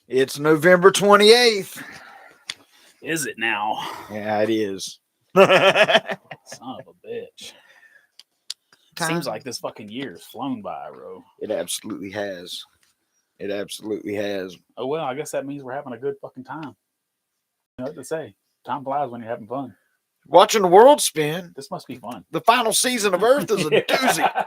It's November 28th. Is it now? Yeah, it is. Time. Son of a bitch. Seems like this fucking year's flown by, bro. It absolutely has. It absolutely has. Oh well, I guess that means we're having a good fucking time. You know what to say? Time flies when you're having fun. Watching the world spin. This must be fun. The final season of Earth is a doozy.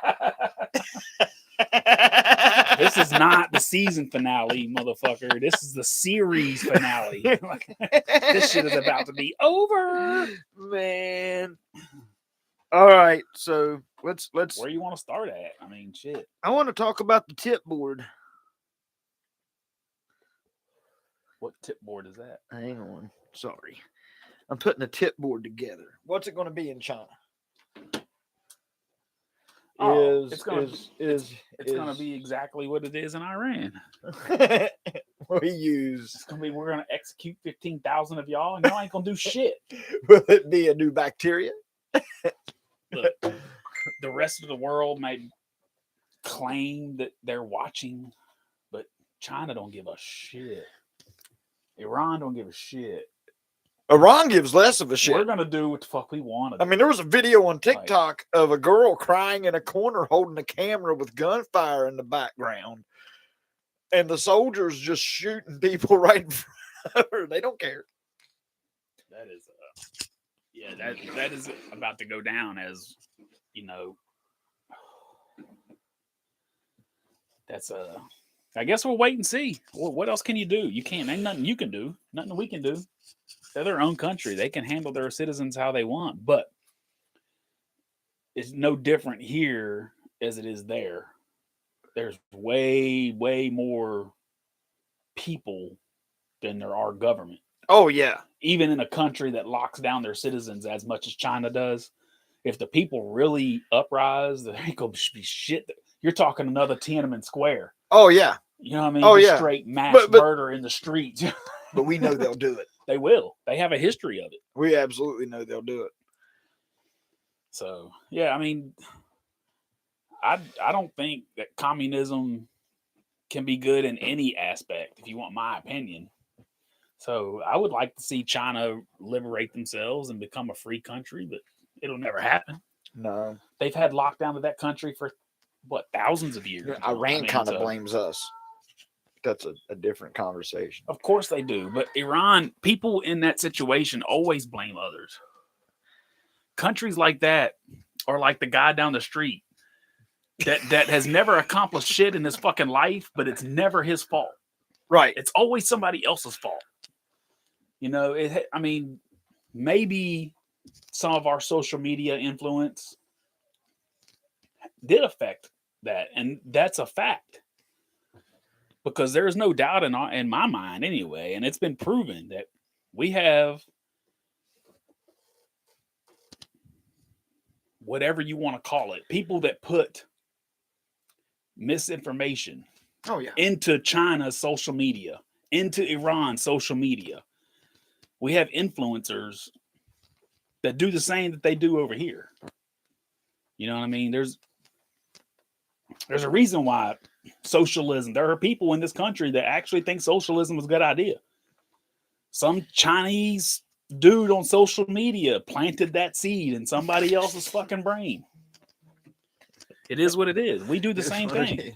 This is not the season finale, motherfucker. This is the series finale. This shit is about to be over, man. All right, so let's. Where you want to start at? I mean, shit. I want to talk about the tip board. What tip board is that? Hang on, sorry, I'm putting a tip board together. What's it going to be in China? It's gonna be exactly what it is in Iran. We use. It's gonna be we're gonna execute 15,000 of y'all, and y'all ain't gonna do shit. Will it be a new bacteria? Look, the rest of the world may claim that they're watching, but China don't give a shit. Iran don't give a shit. Iran gives less of a shit. We're gonna do what the fuck we want. I mean, there was a video on TikTok of a girl crying in a corner holding a camera with gunfire in the background. And the soldiers just shooting people right in front of her. They don't care. That is, that is about to go down as, you know. That's I guess we'll wait and see. What else can you do? You can't. Ain't nothing you can do. Nothing we can do. They're their own country. They can handle their citizens how they want. But it's no different here as it is there. There's way, way more people than there are government. Oh, yeah. Even in a country that locks down their citizens as much as China does, if the people really uprise, there ain't going to be shit. You're talking another Tiananmen Square. Oh, yeah. You know what I mean? Oh, yeah. Straight mass murder in the streets. But we know they'll do it. They will. They have a history of it. We absolutely know they'll do it. So, yeah, I mean, I don't think that communism can be good in any aspect, if you want my opinion. So I would like to see China liberate themselves and become a free country, but it'll never happen. No. They've had lockdown of that country for, what, thousands of years? Iran kind of blames us. That's a different conversation. Of course they do. But Iran, people in that situation always blame others. Countries like that are like the guy down the street that has never accomplished shit in his fucking life, but it's never his fault. Right. It's always somebody else's fault. You know, I mean, maybe some of our social media influence did affect that. And that's a fact. Because there is no doubt in my mind anyway, and it's been proven that we have whatever you want to call it, people that put misinformation into China's social media, into Iran's social media. We have influencers that do the same that they do over here. You know what I mean? There's a reason why socialism, there are people in this country that actually think socialism was a good idea. Some Chinese dude on social media planted that seed in somebody else's fucking brain. It is what it is. We do the same thing.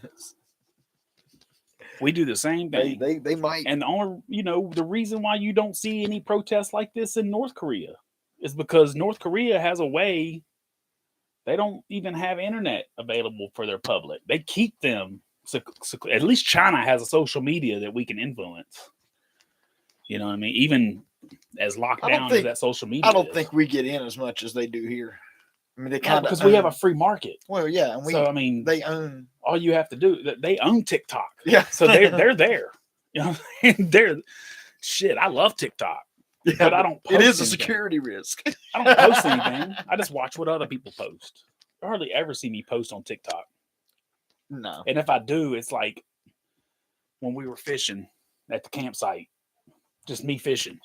We do the same thing. They might. And the only, the reason why you don't see any protests like this in North Korea is because North Korea has a way. They don't even have internet available for their public. They keep them. So at least China has a social media that we can influence. You know what I mean? Even as locked down as that social media I don't think we get in as much as they do here. I mean, they kind of because we have a free market. Well, yeah, and they own. All you have to do, they own TikTok. Yeah, so they're there. You know, they're shit. I love TikTok, but I don't. It is a security risk. I don't post anything. I just watch what other people post. You hardly ever see me post on TikTok. No. And if I do, it's like when we were fishing at the campsite, just me fishing,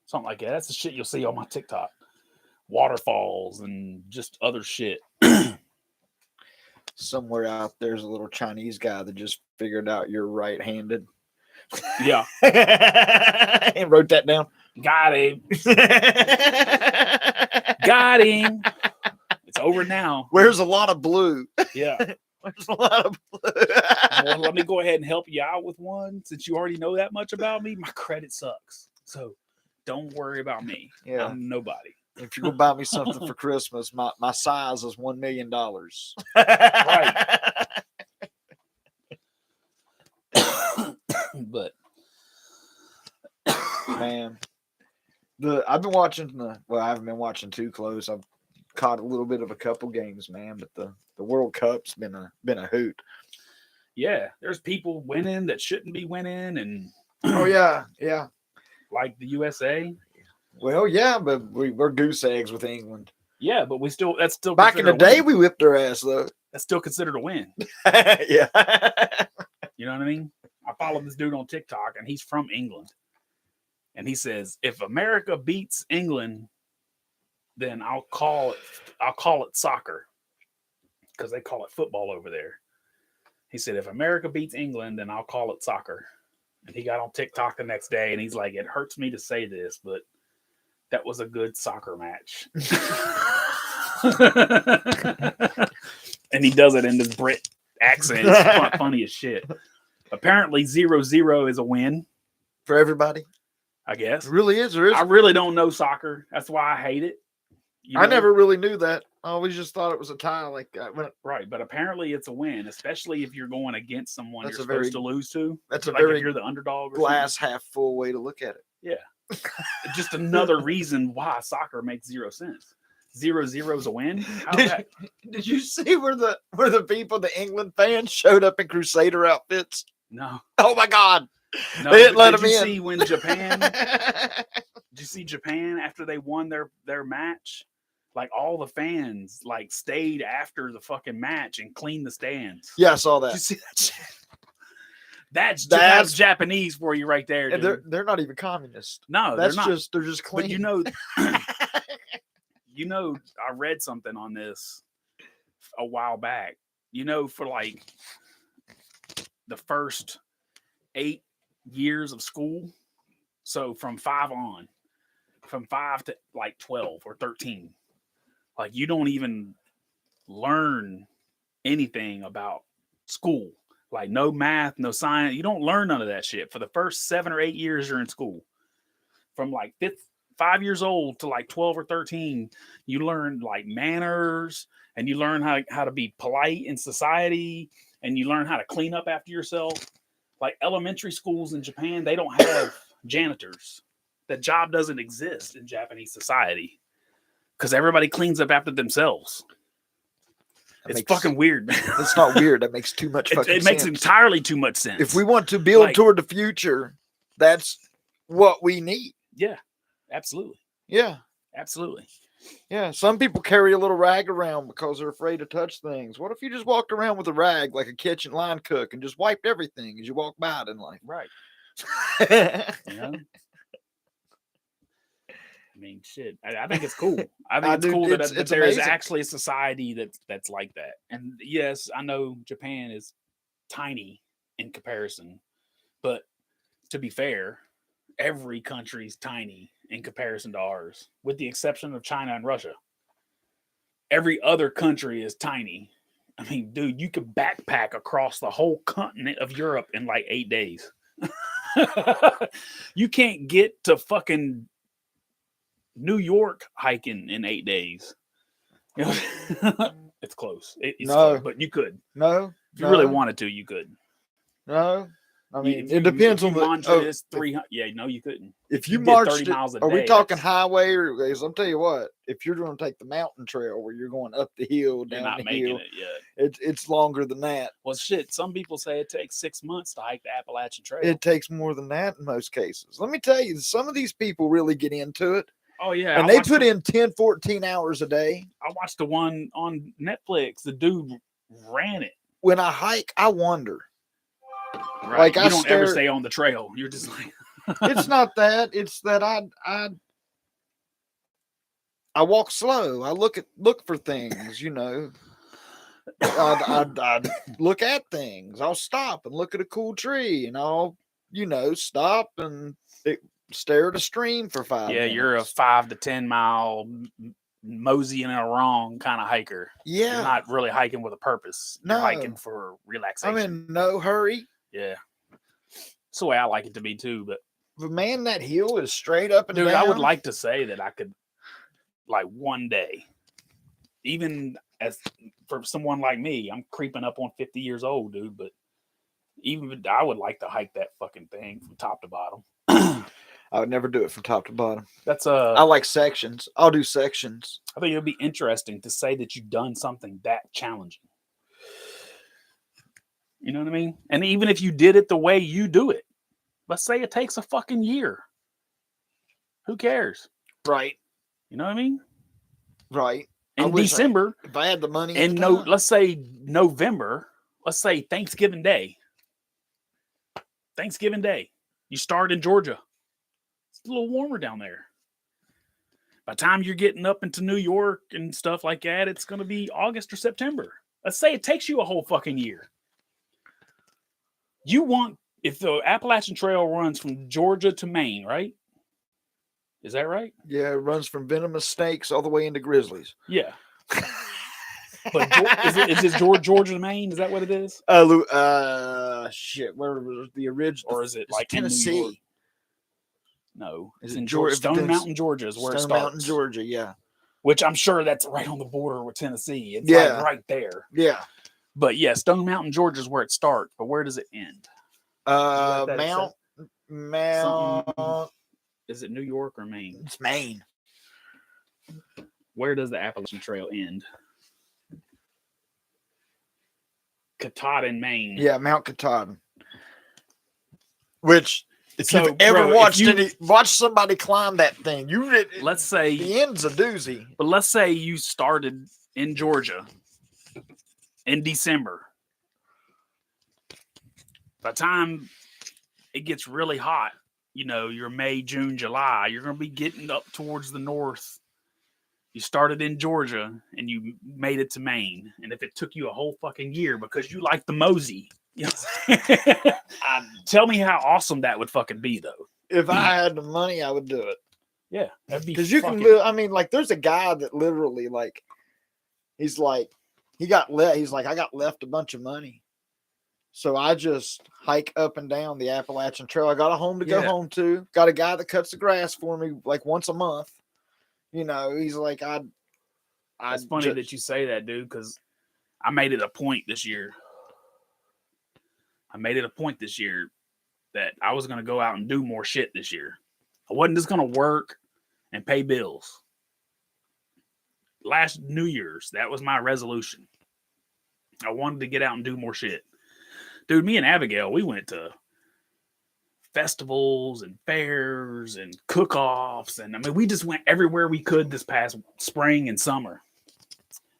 something like that. That's the shit you'll see on my TikTok. Waterfalls and just other shit. Somewhere out there's a little Chinese guy that just figured out you're right-handed. Yeah. And wrote that down. Got him. Got him. It's over now. Where's a lot of blue? Yeah. There's a lot of blue. Well, let me go ahead and help you out with one. Since you already know that much about me, my credit sucks. So don't worry about me. Yeah. I'm nobody. If you're gonna buy me something for Christmas, my size is $1 million. Right. But man, I've been watching I haven't been watching too close. I've caught a little bit of a couple games, man, but the World Cup's been a hoot. Yeah, there's people winning that shouldn't be winning, and oh yeah, like the USA. Well, yeah, but we're goose eggs with England. Yeah, but that's still back in the day we whipped their ass though. That's still considered a win. Yeah. You know what I mean? I follow this dude on TikTok and he's from England. And he says, if America beats England, then I'll call it soccer. Because they call it football over there. He said, if America beats England, then I'll call it soccer. And he got on TikTok the next day and he's like, it hurts me to say this, but that was a good soccer match. And he does it in this Brit accent. It's funny as shit. Apparently 0-0 is a win. For everybody? I guess. It really is. There is. I really don't know soccer. That's why I hate it. I never really knew that. I always just thought it was a tie. Right, but apparently it's a win, especially if you're going against someone you're supposed to lose to. That's like if you're the underdog. Or glass half full way to look at it. Yeah. Just another reason why soccer makes 0 sense. 0-0 is a win. Did you see where the people, the England fans, showed up in Crusader outfits? No. Oh my God. No, they didn't let them in. Did you see when Japan? Did you see Japan after they won their match? Like all the fans like stayed after the fucking match and cleaned the stands. Yeah, I saw that. Did you see that shit? That's Japanese for you right there. And they're not even communist. No, they're not. They're just clean. But I read something on this a while back. For like the first 8 years of school, so from 5 to like 12 or 13, like you don't even learn anything about school. Like no math, no science. You don't learn none of that shit for the first 7 or 8 years you're in school. From like 5 years old to like 12 or 13, you learn like manners and you learn how to be polite in society and you learn how to clean up after yourself. Like elementary schools in Japan, they don't have janitors. That job doesn't exist in Japanese society because everybody cleans up after themselves. It's fucking weird, man. It's not weird. That makes too much fucking sense. It makes entirely too much sense. If we want to build toward the future, that's what we need. Yeah, absolutely. Yeah. Absolutely. Yeah, some people carry a little rag around because they're afraid to touch things. What if you just walked around with a rag like a kitchen line cook and just wiped everything as you walk by it in life? Right. I mean, shit. I think it's cool. I think it's cool that there is actually a society that's like that. And yes, I know Japan is tiny in comparison, but to be fair, every country's tiny in comparison to ours, with the exception of China and Russia. Every other country is tiny. I mean, dude, you could backpack across the whole continent of Europe in like 8 days. You can't get to fucking New York hiking in 8 days. It's close. It's close, but you could. No. If you really wanted to, you could. No. I mean, it depends on the 300. Yeah, no, you couldn't. If you marched 30 miles a day, are we talking highway or? Because I'm tell you what, if you're going to take the mountain trail where you're going up the hill, down the hill, it's longer than that. Well, shit. Some people say it takes 6 months to hike the Appalachian Trail. It takes more than that in most cases. Let me tell you, some of these people really get into it. Oh yeah, and they put in 10, 14 hours a day. I watched the one on Netflix. The dude ran it. When I hike, I wonder. Right. Like you don't ever stay on the trail. You're just like it's not that. It's that I walk slow. I look for things, you know. I look at things. I'll stop and look at a cool tree and I'll stop and stare at a stream for 5 minutes. Yeah, you're a 5 to 10 mile moseying along kind of hiker. Yeah. You're not really hiking with a purpose. You're hiking for relaxation. I'm in no hurry. Yeah. That's the way I like it to be too. But man, that hill is straight up and down. I would like to say that I could, like, one day, even as for someone like me, I'm creeping up on 50 years old, dude. But even I would like to hike that fucking thing from top to bottom. I would never do it from top to bottom. That's I like sections. I'll do sections. I think it would be interesting to say that you've done something that challenging. You know what I mean? And even if you did it the way you do it, let's say it takes a fucking year. Who cares? Right. You know what I mean? Right. In December, if I had the money, and let's say November, let's say Thanksgiving Day. Thanksgiving Day, you start in Georgia. It's a little warmer down there. By the time you're getting up into New York and stuff like that, it's going to be August or September. Let's say it takes you a whole fucking year. If the Appalachian Trail runs from Georgia to Maine, right? Is that right? Yeah, it runs from venomous snakes all the way into grizzlies. Yeah. But is it Georgia to Maine? Is that what it is? Shit. Where was the original? Or is it like Tennessee? In New York? No, it's in Georgia. Stone Mountain, Georgia is where it starts. Stone Mountain, Georgia, yeah. Which I'm sure that's right on the border with Tennessee. It's like right there. Yeah. But yeah, Stone Mountain, Georgia is where it starts. But where does it end? Mount. Is it New York or Maine? It's Maine. Where does the Appalachian Trail end? Katahdin, Maine. Yeah, Mount Katahdin. Which, if you've ever watched somebody climb that thing, let's say the end's a doozy. But let's say you started in Georgia in December. By the time it gets really hot, you're May, June, July, you're going to be getting up towards the north. You started in Georgia and you made it to Maine. And if it took you a whole fucking year because you like the mosey, tell me how awesome that would fucking be, though. If I had the money, I would do it. Yeah, that'd be because you can live. I mean, like, there's a guy that literally, like, he's like, I got left a bunch of money. So I just hike up and down the Appalachian Trail. I got a home to go home to. Got a guy that cuts the grass for me like once a month. He's like, It's funny that you say that, dude, because I made it a point this year. That I was going to go out and do more shit this year. I wasn't just going to work and pay bills. Last New Year's, that was my resolution. I wanted to get out and do more shit. Dude, me and Abigail, we went to festivals and fairs and cook-offs. And I mean, we just went everywhere we could this past spring and summer.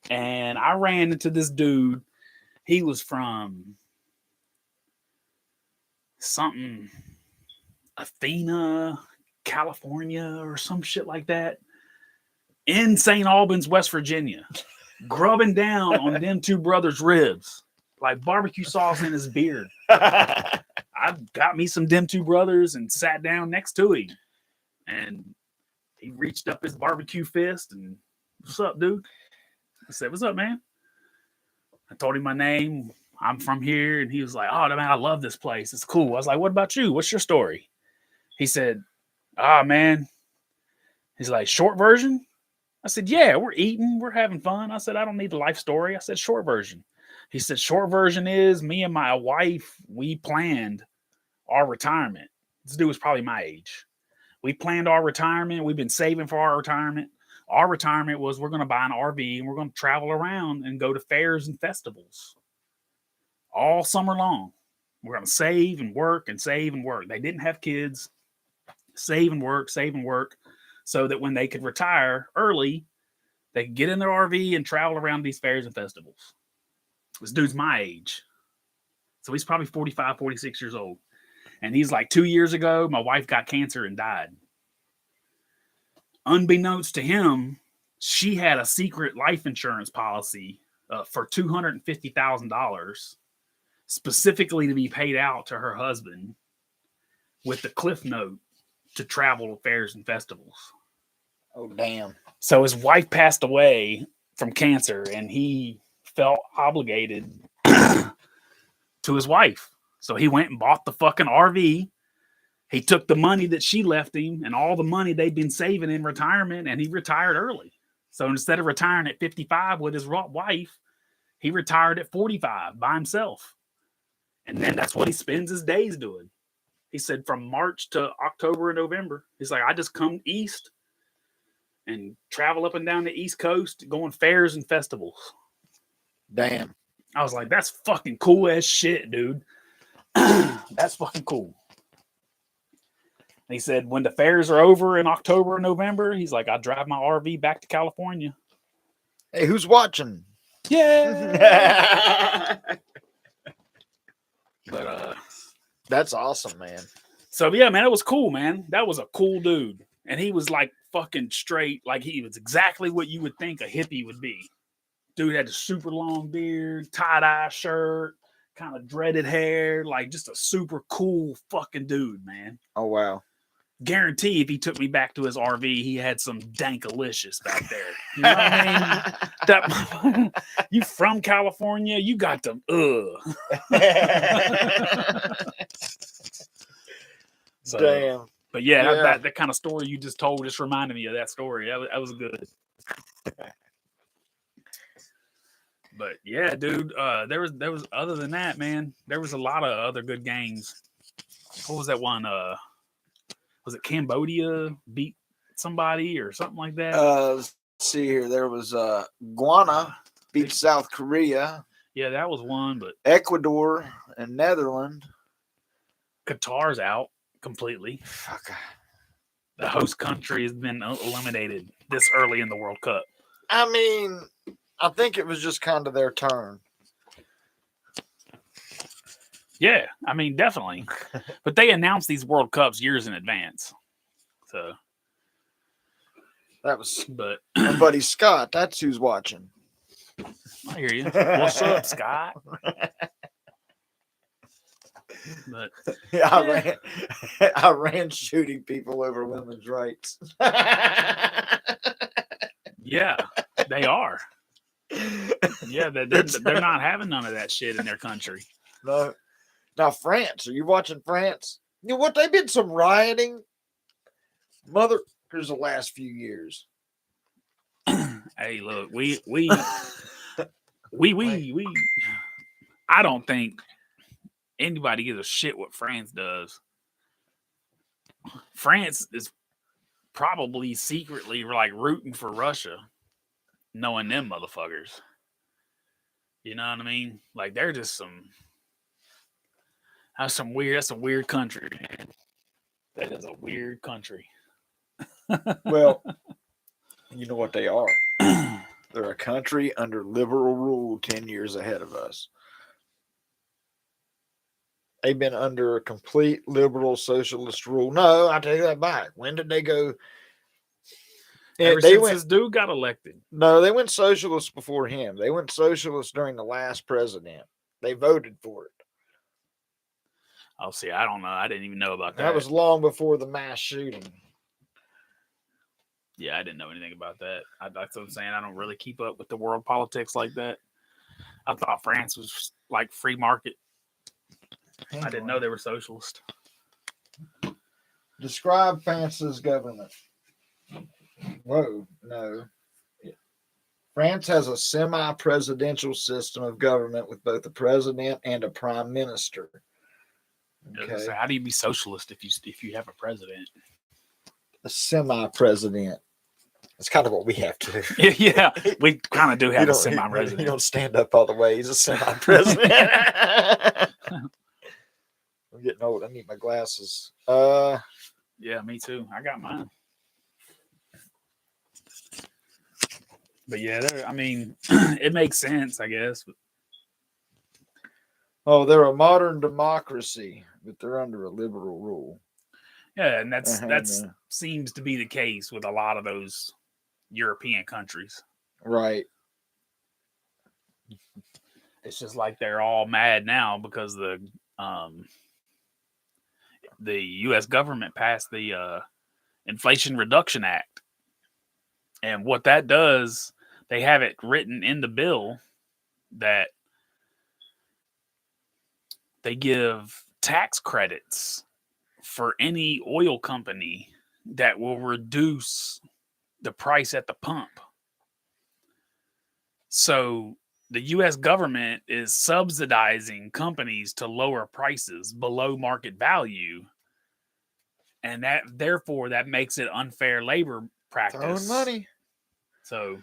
And I ran into this dude. He was from something, Athena, California, or some shit like that, in St. Albans, West Virginia, grubbing down on them two brothers' ribs, like barbecue sauce in his beard. I got me some them two brothers and sat down next to him, and he reached up his barbecue fist and, "What's up, dude?" I said, "What's up, man?" I told him my name. I'm from here. And he was like, "Oh, man, I love this place. It's cool." I was like, "What about you? What's your story?" He said, man. He's like, "Short version?" I said, "Yeah, we're eating. We're having fun." I said, "I don't need the life story." I said, "Short version." He said, "Short version is me and my wife, we planned our retirement." This dude was probably my age. We planned our retirement. We've been saving for our retirement. Our retirement was we're going to buy an RV and we're going to travel around and go to fairs and festivals all summer long. We're going to save and work and save and work. They didn't have kids. Save and work, so that when they could retire early, they could get in their RV and travel around these fairs and festivals. This dude's my age. So he's probably 45, 46 years old. And he's like, 2 years ago, my wife got cancer and died. Unbeknownst to him, she had a secret life insurance policy for $250,000 specifically to be paid out to her husband with the cliff note to travel to fairs and festivals. Oh, damn. So his wife passed away from cancer, and he felt obligated to his wife. So he went and bought the fucking RV. He took the money that she left him and all the money they'd been saving in retirement, and he retired early. So instead of retiring at 55 with his wife, he retired at 45 by himself. And then that's what he spends his days doing. He said from March to October and November, he's like, I just come east and travel up and down the East Coast, going fairs and festivals. Damn. I was like, that's fucking cool as shit, dude. That's fucking cool. And he said, when the fairs are over in October and November, he's like, I drive my RV back to California. Hey, who's watching? Yeah. But that's awesome, man. So yeah, man, it was cool, man. That was a cool dude. And he was like fucking straight, like he was exactly what you would think a hippie would be. Dude had a super long beard, tie-dye shirt, kind of dreaded hair, like just a super cool fucking dude, man. Oh, wow. Guarantee if he took me back to his RV, he had some dankalicious back there. You know what I mean? That, you from California, you got them. So, damn. But yeah, that kind of story you just told just reminded me of that story. That was good. But yeah, dude, there was other than that, man, there was a lot of other good games. What was that one? Was it Cambodia beat somebody or something like that? Let's see here. There was Ghana beat South Korea. Yeah, that was one, but Ecuador and Netherlands. Qatar's out completely. Fuck. The host country has been eliminated this early in the World Cup. I mean, I think it was just kind of their turn. Yeah, I mean, definitely. But they announced these World Cups years in advance. So that was, but my buddy Scott, that's who's watching. I hear you. What's up, Scott? But yeah, I ran shooting people over women's rights. Yeah, they are. Yeah, they're not having none of that shit in their country. No. Now, France, are you watching France? You know what? They've been some rioting. Here's the last few years. Hey, look, we I don't think anybody gives a shit what France does. France is probably secretly like rooting for Russia, knowing them motherfuckers. You know what I mean? Like they're just that's a weird country, man. That is a weird country. Well, you know what they are. They're a country under liberal rule 10 years ahead of us. They've been under a complete liberal socialist rule. No, I take that back. When did they go? Ever since this dude got elected. No, they went socialist before him. They went socialist during the last president. They voted for it. Oh, see, I don't know. I didn't even know about that. That was long before the mass shooting. Yeah, I didn't know anything about that. That's what I'm saying. I don't really keep up with the world politics like that. I thought France was like free market. I didn't know they were socialist. Describe France's government. Whoa, no. France has a semi-presidential system of government with both a president and a prime minister. Okay. So how do you be socialist if you have a president? A semi-president. That's kind of what we have to do. Yeah, we kind of do have a semi-president. You don't stand up all the way. He's a semi-president. I'm getting old. I need my glasses. Yeah, me too. I got mine. But yeah, I mean, it makes sense, I guess. Oh, they're a modern democracy, but they're under a liberal rule. Yeah, and that's seems to be the case with a lot of those European countries. Right. It's just like they're all mad now because the U.S. government passed the Inflation Reduction Act. And what that does, they have it written in the bill that they give tax credits for any oil company that will reduce the price at the pump. So the U.S. government is subsidizing companies to lower prices below market value. And that therefore that makes it unfair labor practice. Throwing money. So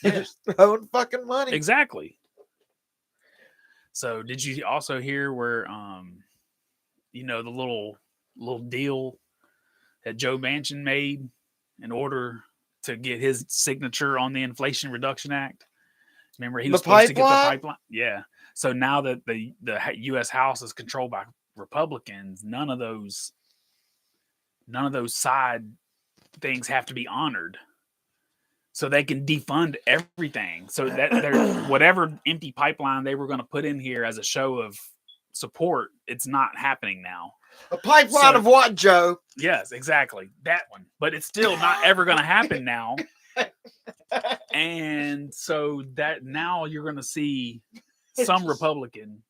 Just throwing fucking money. exactly. So did you also hear where the little deal that Joe Manchin made in order to get his signature on the Inflation Reduction Act? Remember, he was supposed to get the pipeline. Yeah. So now that the U.S. House is controlled by Republicans, none of those side things have to be honored. So they can defund everything. So that whatever empty pipeline they were going to put in here as a show of support, it's not happening now. A pipeline of what, Joe? Yes, exactly. That one. But it's still not ever going to happen now. And so that now you're going to see some Republican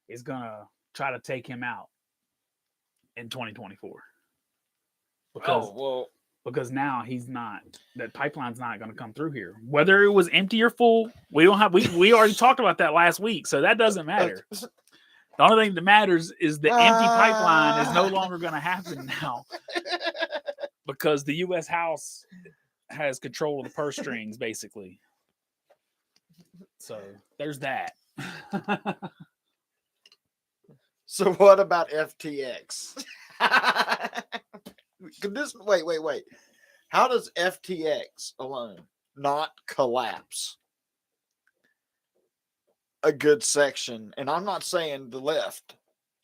is going to try to take him out in 2024. Because now that pipeline's not going to come through here. Whether it was empty or full, we already talked about that last week. So that doesn't matter. The only thing that matters is the empty pipeline is no longer going to happen now because the U.S. House has control of the purse strings, basically. So there's that. So what about FTX? Wait. How does FTX alone not collapse a good section? And I'm not saying the left.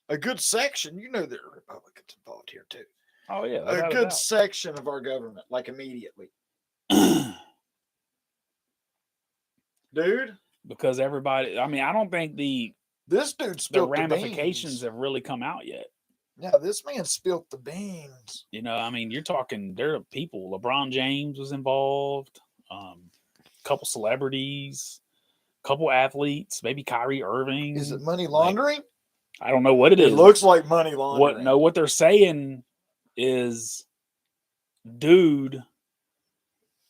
A good section, there are Republicans involved here too. Oh yeah, a good section of our government, like immediately. Dude, because everybody, I don't think this dude the ramifications have really come out yet. Yeah, this man spilled the beans. You're talking, there are people. LeBron James was involved, a couple celebrities, a couple athletes, maybe Kyrie Irving. Is it money laundering? I don't know what it is. It looks like money laundering. What they're saying is dude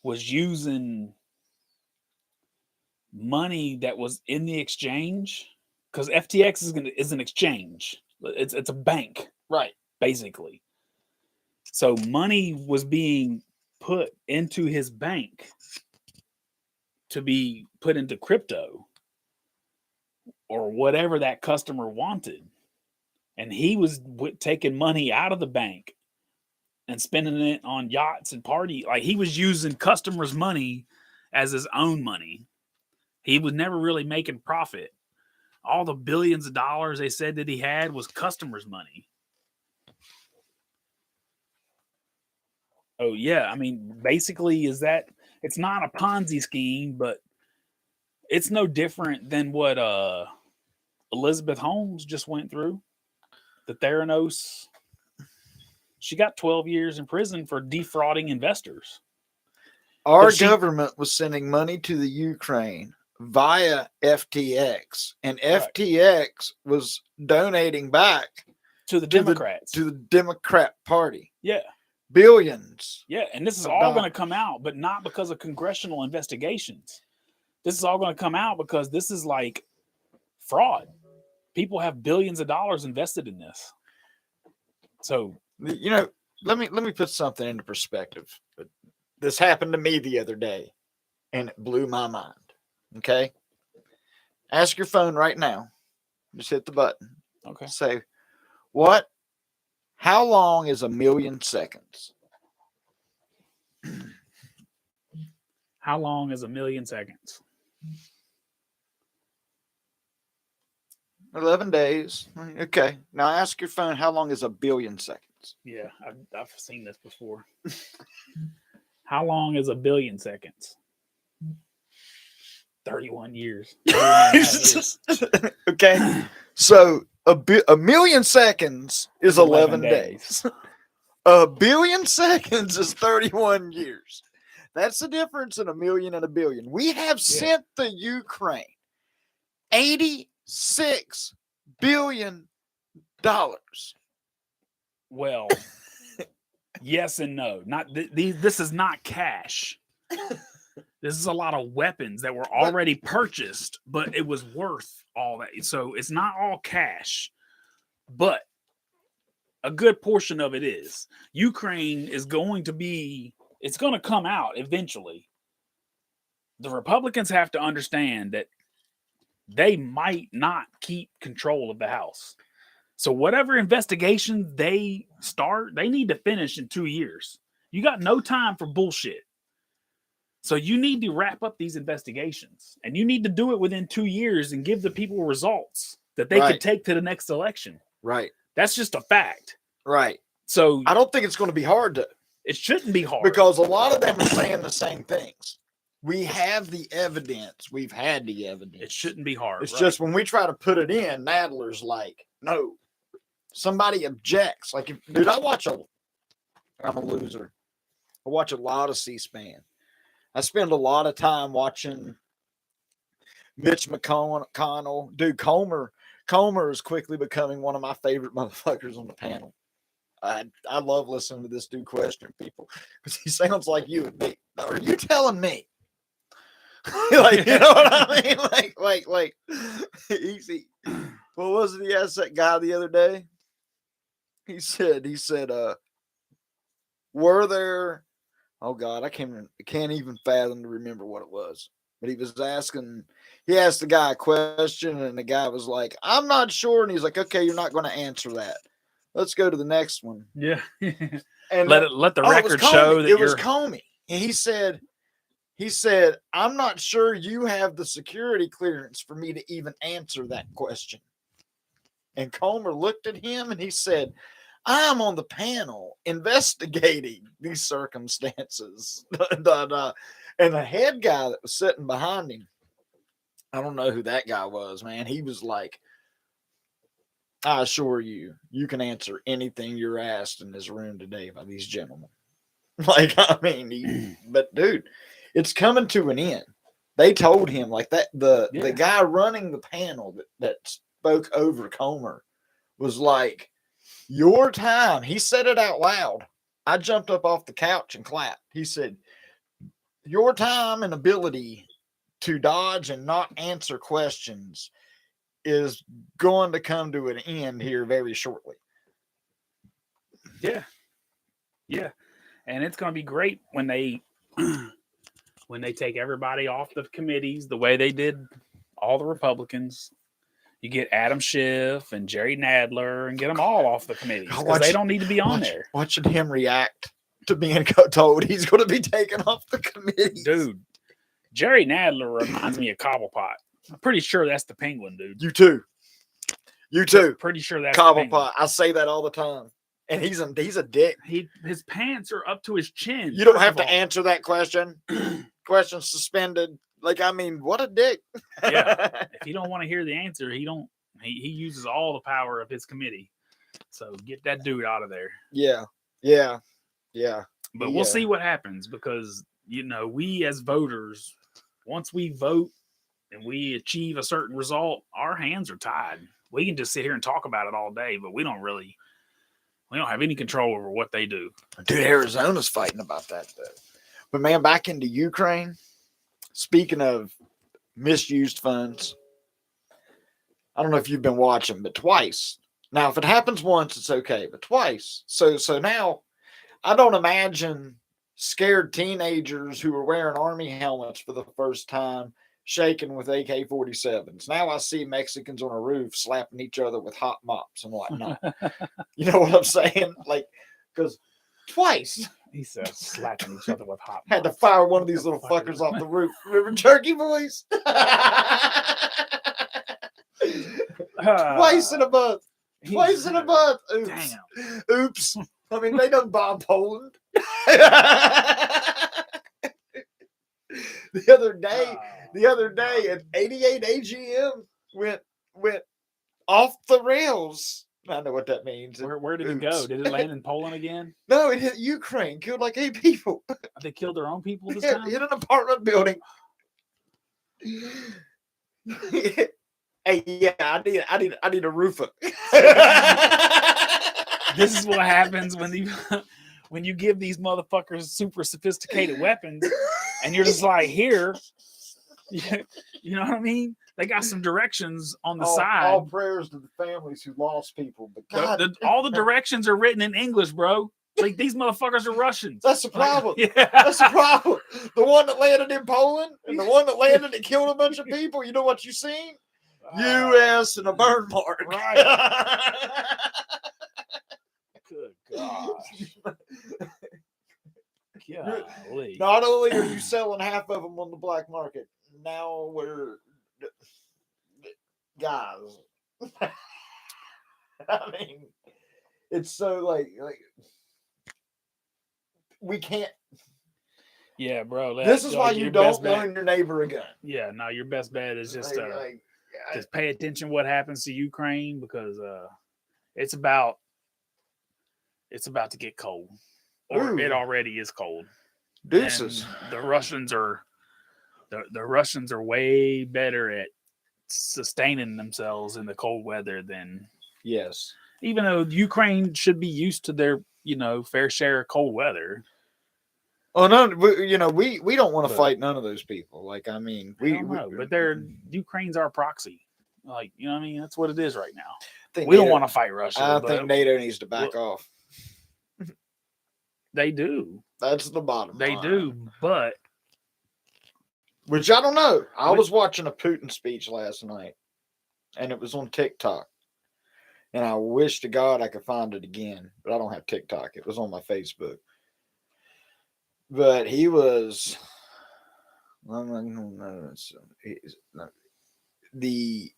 was using money that was in the exchange, because FTX is an exchange. It's a bank, right? Basically. So money was being put into his bank to be put into crypto or whatever that customer wanted. And he was taking money out of the bank and spending it on yachts and party. Like, he was using customers' money as his own money. He was never really making profit. All the billions of dollars they said that he had was customers' money. Oh, yeah. Basically, it's not a Ponzi scheme, but it's no different than what Elizabeth Holmes just went through. The Theranos. She got 12 years in prison for defrauding investors. Our government was sending money to the Ukraine via FTX, and FTX was donating back to the Democrats, to the Democrat Party. Yeah. Billions. Yeah, and this is all going to come out, but not because of congressional investigations. This is all going to come out because this is like fraud. People have billions of dollars invested in this. So, let me put something into perspective. This happened to me the other day, and it blew my mind. Okay? Ask your phone right now. Just hit the button. Okay. Say, how long is 1,000,000 seconds? How long is 1,000,000 seconds? 11 days. Okay. Now ask your phone, how long is 1,000,000,000 seconds? Yeah, I've seen this before. How long is 1,000,000,000 seconds? 31 years. 31 years. Okay. So A million seconds is 11 days. A billion seconds is 31 years. That's the difference in a million and a billion. We have sent the Ukraine $86 billion. Well, yes and no. Not this is not cash. This is a lot of weapons that were already purchased, but it was worth all that. So it's not all cash, but a good portion of it is. Ukraine is going to be, it's going to come out eventually. The Republicans have to understand that they might not keep control of the House. So whatever investigation they start, they need to finish in 2 years. You got no time for bullshit. So you need to wrap up these investigations, and you need to do it within 2 years and give the people results that they can take to the next election. Right. That's just a fact. Right. So I don't think it's going to be hard to. It shouldn't be hard. Because a lot of them are saying the same things. We have the evidence. We've had the evidence. It shouldn't be hard. It's just when we try to put it in, Nadler's like, no. Somebody objects. Like, dude, I'm a loser. I watch a lot of C-SPAN. I spend a lot of time watching Mitch McConnell. Dude, Comer is quickly becoming one of my favorite motherfuckers on the panel. I love listening to this dude question people because he sounds like you and me. Are you telling me? Like, you know what I mean? Like, easy. What was it? He asked that guy the other day. He said, were there? Oh God, I can't even fathom to remember what it was. But he asked the guy a question, and the guy was like, "I'm not sure," and he's like, "Okay, you're not going to answer that. Let's go to the next one." Yeah. And let the record show that it was Comey. And he said, "I'm not sure you have the security clearance for me to even answer that question." And Comer looked at him and he said, "I am on the panel investigating these circumstances." And the head guy that was sitting behind him, I don't know who that guy was, man. He was like, "I assure you, you can answer anything you're asked in this room today by these gentlemen." Like, I mean, but dude, it's coming to an end. They told him like that. The guy running the panel that spoke over Comer was like, "Your time." He said it out loud. I jumped up off the couch and clapped. He said, "Your time and ability to dodge and not answer questions is going to come to an end here very shortly." Yeah. Yeah. And it's going to be great when they take everybody off the committees the way they did all the Republicans. You get Adam Schiff and Jerry Nadler and get them all off the committees because they don't need to be on there. Watching him react to being told he's going to be taken off the committee. Dude, Jerry Nadler reminds me of Cobblepot. I'm pretty sure that's the Penguin, dude. You too. Pretty sure that's Cobblepot. I say that all the time. And he's a dick. His pants are up to his chin. You don't have to answer that question. Question suspended. Like, I mean, what a dick. Yeah. If you don't want to hear the answer, he uses all the power of his committee. So get that dude out of there. Yeah. But we'll see what happens because, we as voters, once we vote and we achieve a certain result, our hands are tied. We can just sit here and talk about it all day, but we don't have any control over what they do. Dude, Arizona's fighting about that, though. But, man, back into Ukraine, speaking of misused funds, I don't know if you've been watching, but twice. Now, if it happens once, it's okay, but twice. So now, I don't imagine scared teenagers who are wearing army helmets for the first time shaking with AK-47s. Now I see Mexicans on a roof slapping each other with hot mops and whatnot. You know what I'm saying? Like, because twice. He said slapping each other with hot mops. Had to fire one of these little fuckers off the roof. Remember Turkey Boys? Twice in a month. Twice in a month. Oops. Damn. Oops. I mean, they done bomb Poland. The other day, at 88 AGM went off the rails. I know what that means. Where did it go? Did it land in Poland again? No, it hit Ukraine. Killed like 8 people. They killed their own people this Hit time? an apartment building. Hey, yeah, I need a roofer. This is what happens when you give these motherfuckers super sophisticated weapons, and you're just like, here, you know what I mean? They got some directions on the side. All prayers to the families who lost people. But God, all the directions are written in English, bro. Like, these motherfuckers are Russians. That's the problem. Yeah. That's the problem. The one that landed in Poland and the one that landed that killed a bunch of people. You know what you seen? U.S. and a burn mark. Right. Good gosh. Golly. Not only are you selling half of them on the black market, now we're guys. I mean, it's so like we can't. Yeah, bro. This is why you don't loan your neighbor a gun. Yeah, no, your best bet is just just pay attention what happens to Ukraine, because it's about to get cold, or it already is cold. Deuces. And the Russians are way better at sustaining themselves in the cold weather than even though Ukraine should be used to their fair share of cold weather. Oh no, we don't want to fight none of those people. Like, I mean, but Ukraine's our proxy. Like, you know what I mean? That's what it is right now. We don't want to fight Russia. I think NATO needs to back off. They do. That's the bottom line. They do, but which I don't know. I was watching a Putin speech last night, and it was on TikTok. And I wish to God I could find it again, but I don't have TikTok. It was on my Facebook. But he was the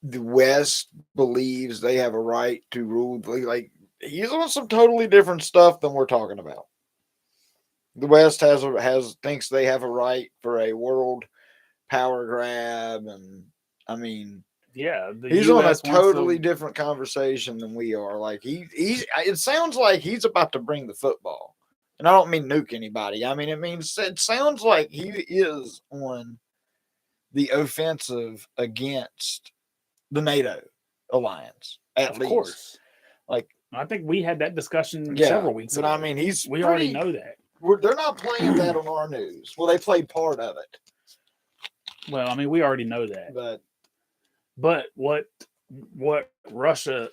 West believes they have a right to rule. Like, he's on some totally different stuff than we're talking about. The West thinks they have a right for a world power grab, and I mean, he's on a totally different conversation than we are. Like, it sounds like he's about to bring the football. And I don't mean nuke anybody. I mean, it sounds like he is on the offensive against the NATO alliance, at least. Of course. Like, I think we had that discussion several weeks ago. But I mean, we already know that. They're not playing that on our news. Well, they played part of it. Well, I mean, we already know that. But what Russia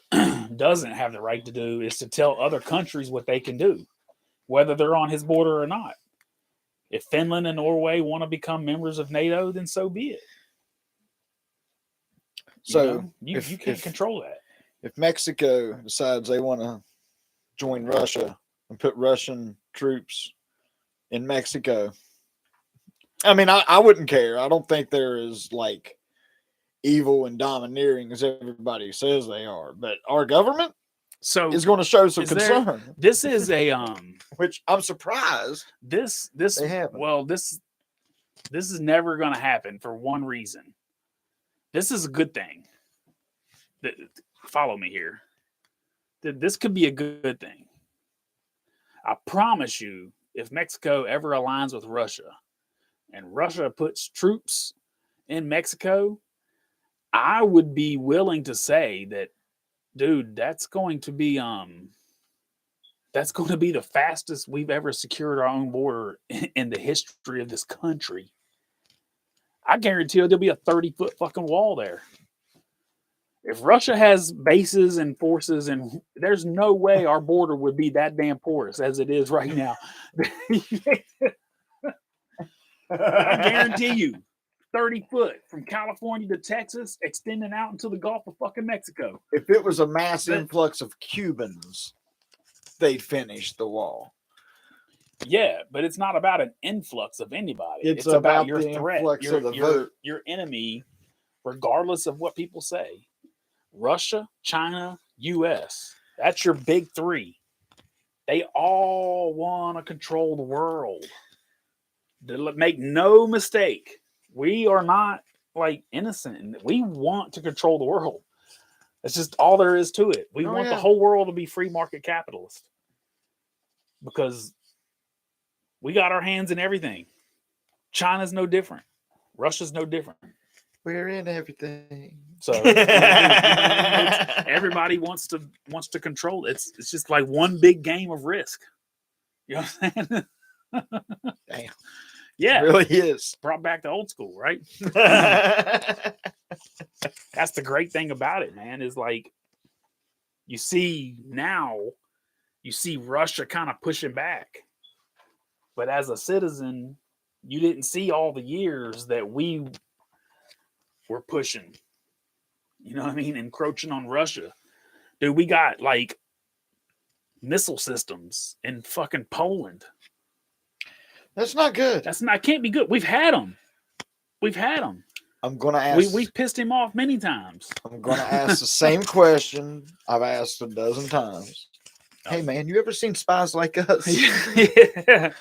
doesn't have the right to do is to tell other countries what they can do, whether they're on his border or not. If Finland and Norway want to become members of NATO, then so be it. So you can't control that. If Mexico decides they want to join Russia and put Russian troops in Mexico, I mean, I wouldn't care. I don't think they're as like evil and domineering as everybody says they are. But our government is going to show some concern. This is a which I'm surprised. This they haven't. Well, this is never going to happen for one reason. This is a good thing. Follow me here. This could be a good thing. I promise you, if Mexico ever aligns with Russia and Russia puts troops in Mexico, I would be willing to say that, dude, that's going to be the fastest we've ever secured our own border in the history of this country. I guarantee you there'll be a 30-foot fucking wall there. If Russia has bases and forces, and there's no way our border would be that damn porous as it is right now. I guarantee you, 30 foot from California to Texas, extending out into the Gulf of fucking Mexico. If it was a mass influx of Cubans, they'd finish the wall. Yeah, but it's not about an influx of anybody. It's about your threat, your enemy, regardless of what people say. Russia, China, U.S. That's your big three. They all want to control the world. Make no mistake. We are not like innocent, and we want to control the world. That's just all there is to it. We want the whole world to be free market capitalist because we got our hands in everything. China's no different. Russia's no different. We're in everything. So everybody wants to control it. It's just like one big game of Risk. You know what I'm saying? Damn. Yeah. It really is. Brought back to old school, right? That's the great thing about it, man, is like you see Russia kind of pushing back. But as a citizen, you didn't see all the years that we were pushing. You know what I mean? Encroaching on Russia. Dude, we got like missile systems in fucking Poland. That's not good. Can't be good. We've had them. I'm going to ask. We've pissed him off many times. I'm going to ask the same question I've asked a dozen times. Hey, man, you ever seen Spies Like Us? Yeah.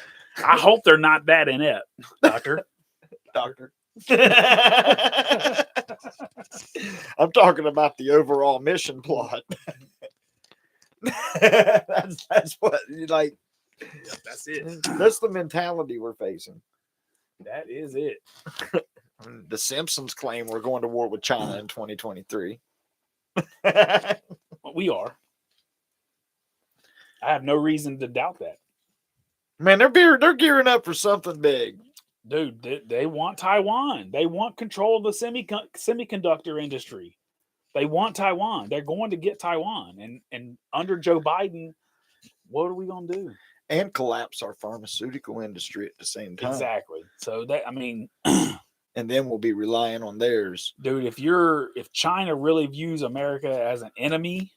I hope they're not that inept, Doctor. I'm talking about the overall mission plot. that's what you like. Yep, that's it. That's the mentality we're facing. That is it. The Simpsons claim we're going to war with China in 2023. We are. I have no reason to doubt that. Man, they're gearing up for something big. Dude, they want Taiwan. They want control of the semiconductor industry. They want Taiwan. They're going to get Taiwan. And under Joe Biden, what are we going to do? And collapse our pharmaceutical industry at the same time. Exactly. So and then we'll be relying on theirs. Dude, if China really views America as an enemy,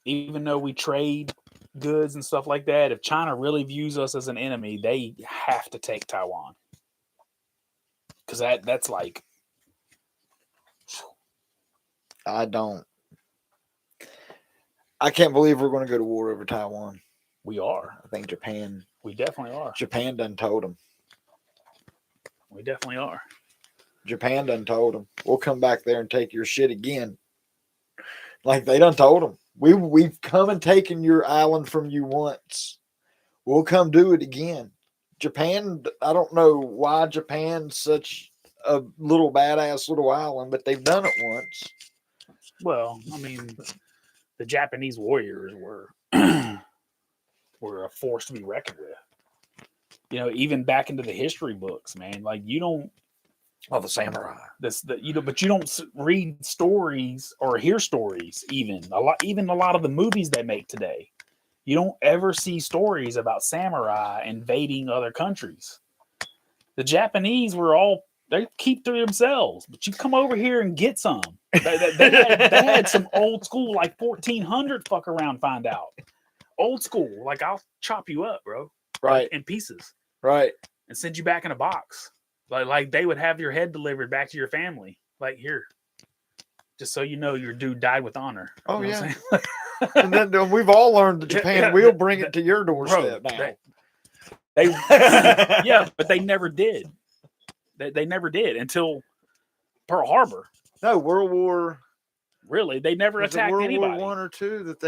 even though we trade goods and stuff like that, if China really views us as an enemy, they have to take Taiwan. Because that's like... I can't believe we're going to go to war over Taiwan. We are. I think Japan. We definitely are. Japan done told them. We definitely are. Japan done told them. We'll come back there and take your shit again. Like they done told them. We've come and taken your island from you once. We'll come do it again. Japan, I don't know why Japan's such a little badass little island, but they've done it once. Well, I mean, the Japanese warriors were a force to be reckoned with. You know, even back into the history books, man. Like you don't. Oh, the samurai. But you don't read stories or hear stories. Even a lot of the movies they make today, you don't ever see stories about samurai invading other countries. The Japanese they keep to themselves, but you come over here and get some. They had some old school, like 1400 fuck around, find out. Old school, like I'll chop you up, bro. Right. In pieces. Right. And send you back in a box. Like they would have your head delivered back to your family. Like here. Just so you know your dude died with honor. Oh, you know yeah. And then we've all learned that Japan will bring it to your doorstep now. Yeah, but they never did. They never did until Pearl Harbor. No, World War. Really, they never attacked World anybody. War I or II that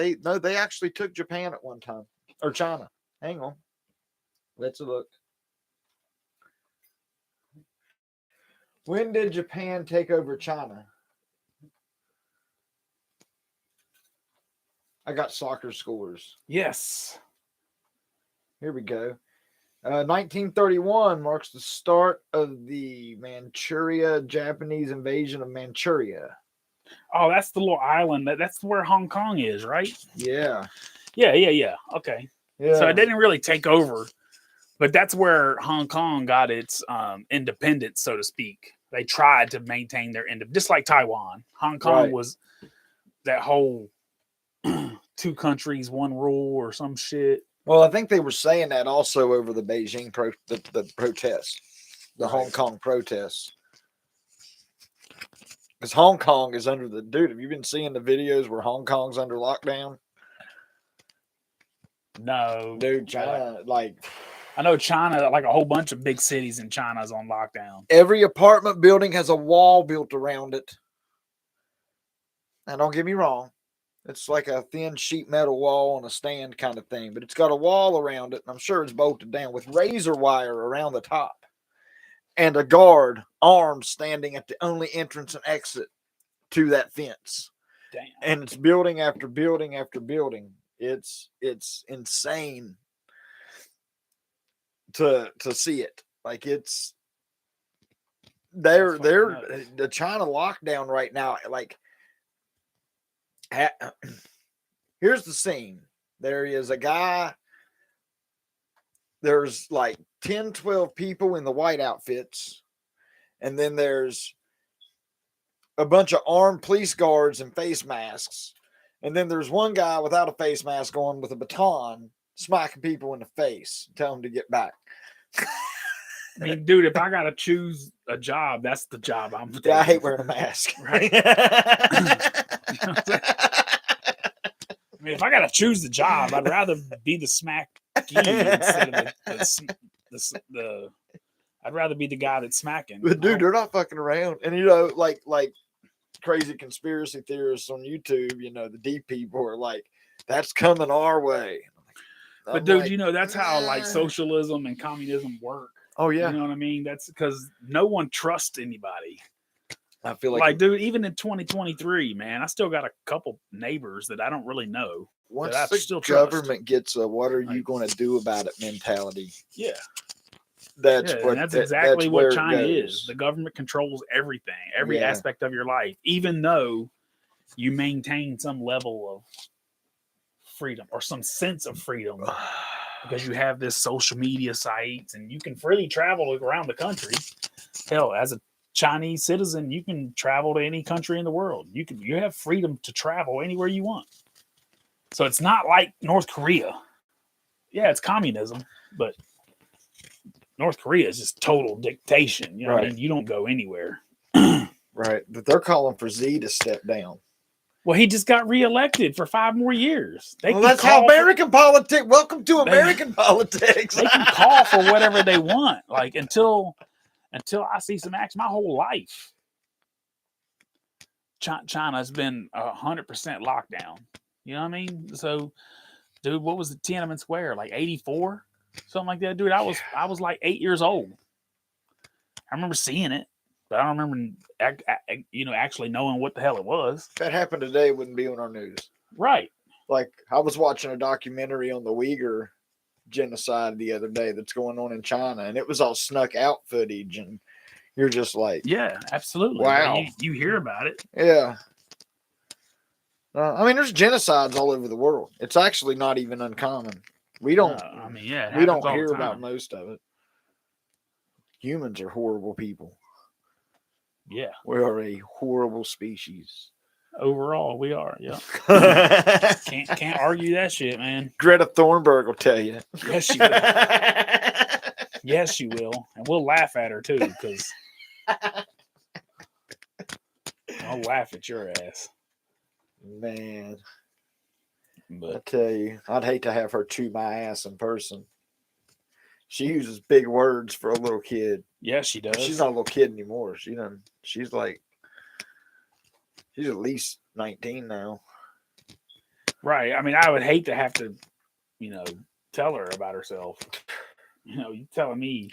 they actually took Japan at one time, or China. Hang on, let's look. When did Japan take over China? I got soccer scores. Yes. Here we go. 1931 marks the start of the Japanese invasion of Manchuria. Oh, that's the little island. That's where Hong Kong is, right? Yeah. Yeah. Okay. Yeah. So it didn't really take over, but that's where Hong Kong got its independence, so to speak. They tried to maintain their independence, just like Taiwan. Hong Kong was that whole 2 countries, 1 rule or some shit. Well, I think they were saying that also over the Beijing the protests, the Hong Kong protests. Because Hong Kong is under the dude. Have you been seeing the videos where Hong Kong's under lockdown? No, dude. China, like I know China, like a whole bunch of big cities in China, is on lockdown. Every apartment building has a wall built around it. Now, don't get me wrong. It's like a thin sheet metal wall on a stand kind of thing, but it's got a wall around it, and I'm sure it's bolted down with razor wire around the top. And a guard, armed, standing at the only entrance and exit to that fence. Damn. And it's building after building after building. It's insane to see it. Like it's they're the China lockdown right now. Like here's the scene. There is a guy. There's like 10, 12 people in the white outfits. And then there's a bunch of armed police guards and face masks. And then there's one guy without a face mask on with a baton smacking people in the face, tell them to get back. I mean, dude, if I got to choose a job, that's the job I'm taking. Yeah, I hate wearing a mask. Right. I mean, if I got to choose the job, I'd rather be the smack instead of the I'd rather be the guy that's smacking. But dude, they're not fucking around. And you know, like crazy conspiracy theorists on YouTube, you know, the deep people are like, that's coming our way. But dude, like, you know, that's how like socialism and communism work. Oh yeah. You know what I mean? That's because no one trusts anybody. I feel like dude, even in 2023, man, I still got a couple neighbors that I don't really know. Once the government gets a "what are you going to do about it" mentality, yeah, that's exactly what China is. The government controls everything, every aspect of your life, even though you maintain some level of freedom or some sense of freedom because you have this social media sites and you can freely travel around the country. Hell, as a Chinese citizen, you can travel to any country in the world. You have freedom to travel anywhere you want. So it's not like North Korea. Yeah, it's communism, but North Korea is just total dictation. You know what I mean? You don't go anywhere. Right. But they're calling for Xi to step down. Well, he just got reelected for 5 more years. That's how American politics. Welcome to American politics. They can call for whatever they want. Like until I see some action, my whole life, China's been 100% lockdown. You know what I mean? So, dude, what was the Tiananmen Square? Like 84? Something like that, dude. I was like 8 years old. I remember seeing it, but I don't remember, actually knowing what the hell it was. If that happened today, it wouldn't be on our news. Right. Like, I was watching a documentary on the Uyghur genocide the other day that's going on in China, and it was all snuck out footage, and you're just like, yeah, absolutely. Wow. You hear about it. Yeah. I mean, there's genocides all over the world. It's actually not even uncommon. We don't. We don't hear about most of it. Humans are horrible people. Yeah, we are a horrible species. Overall, we are. Yeah. can't argue that shit, man. Greta Thunberg will tell you. Yes, she will. Yes, she will, and we'll laugh at her too, because I'll laugh at your ass. Man, but I tell you, I'd hate to have her chew my ass in person. She uses big words for a little kid. Yeah, she does. She's not a little kid anymore. She's at least 19 now. Right. I mean, I would hate to have to, tell her about herself. You telling me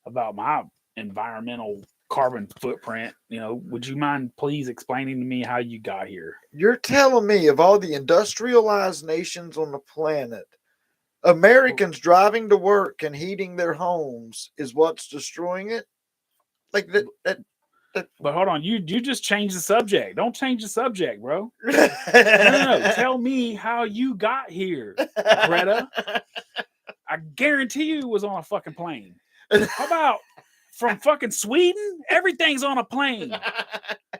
about my environmental carbon footprint, would you mind please explaining to me how you got here? You're telling me of all the industrialized nations on the planet, Americans driving to work and heating their homes is what's destroying it? Like that. But hold on, you just changed the subject. Don't change the subject, bro. No. Tell me how you got here, Greta. I guarantee you was on a fucking plane. How about from fucking Sweden? Everything's on a plane.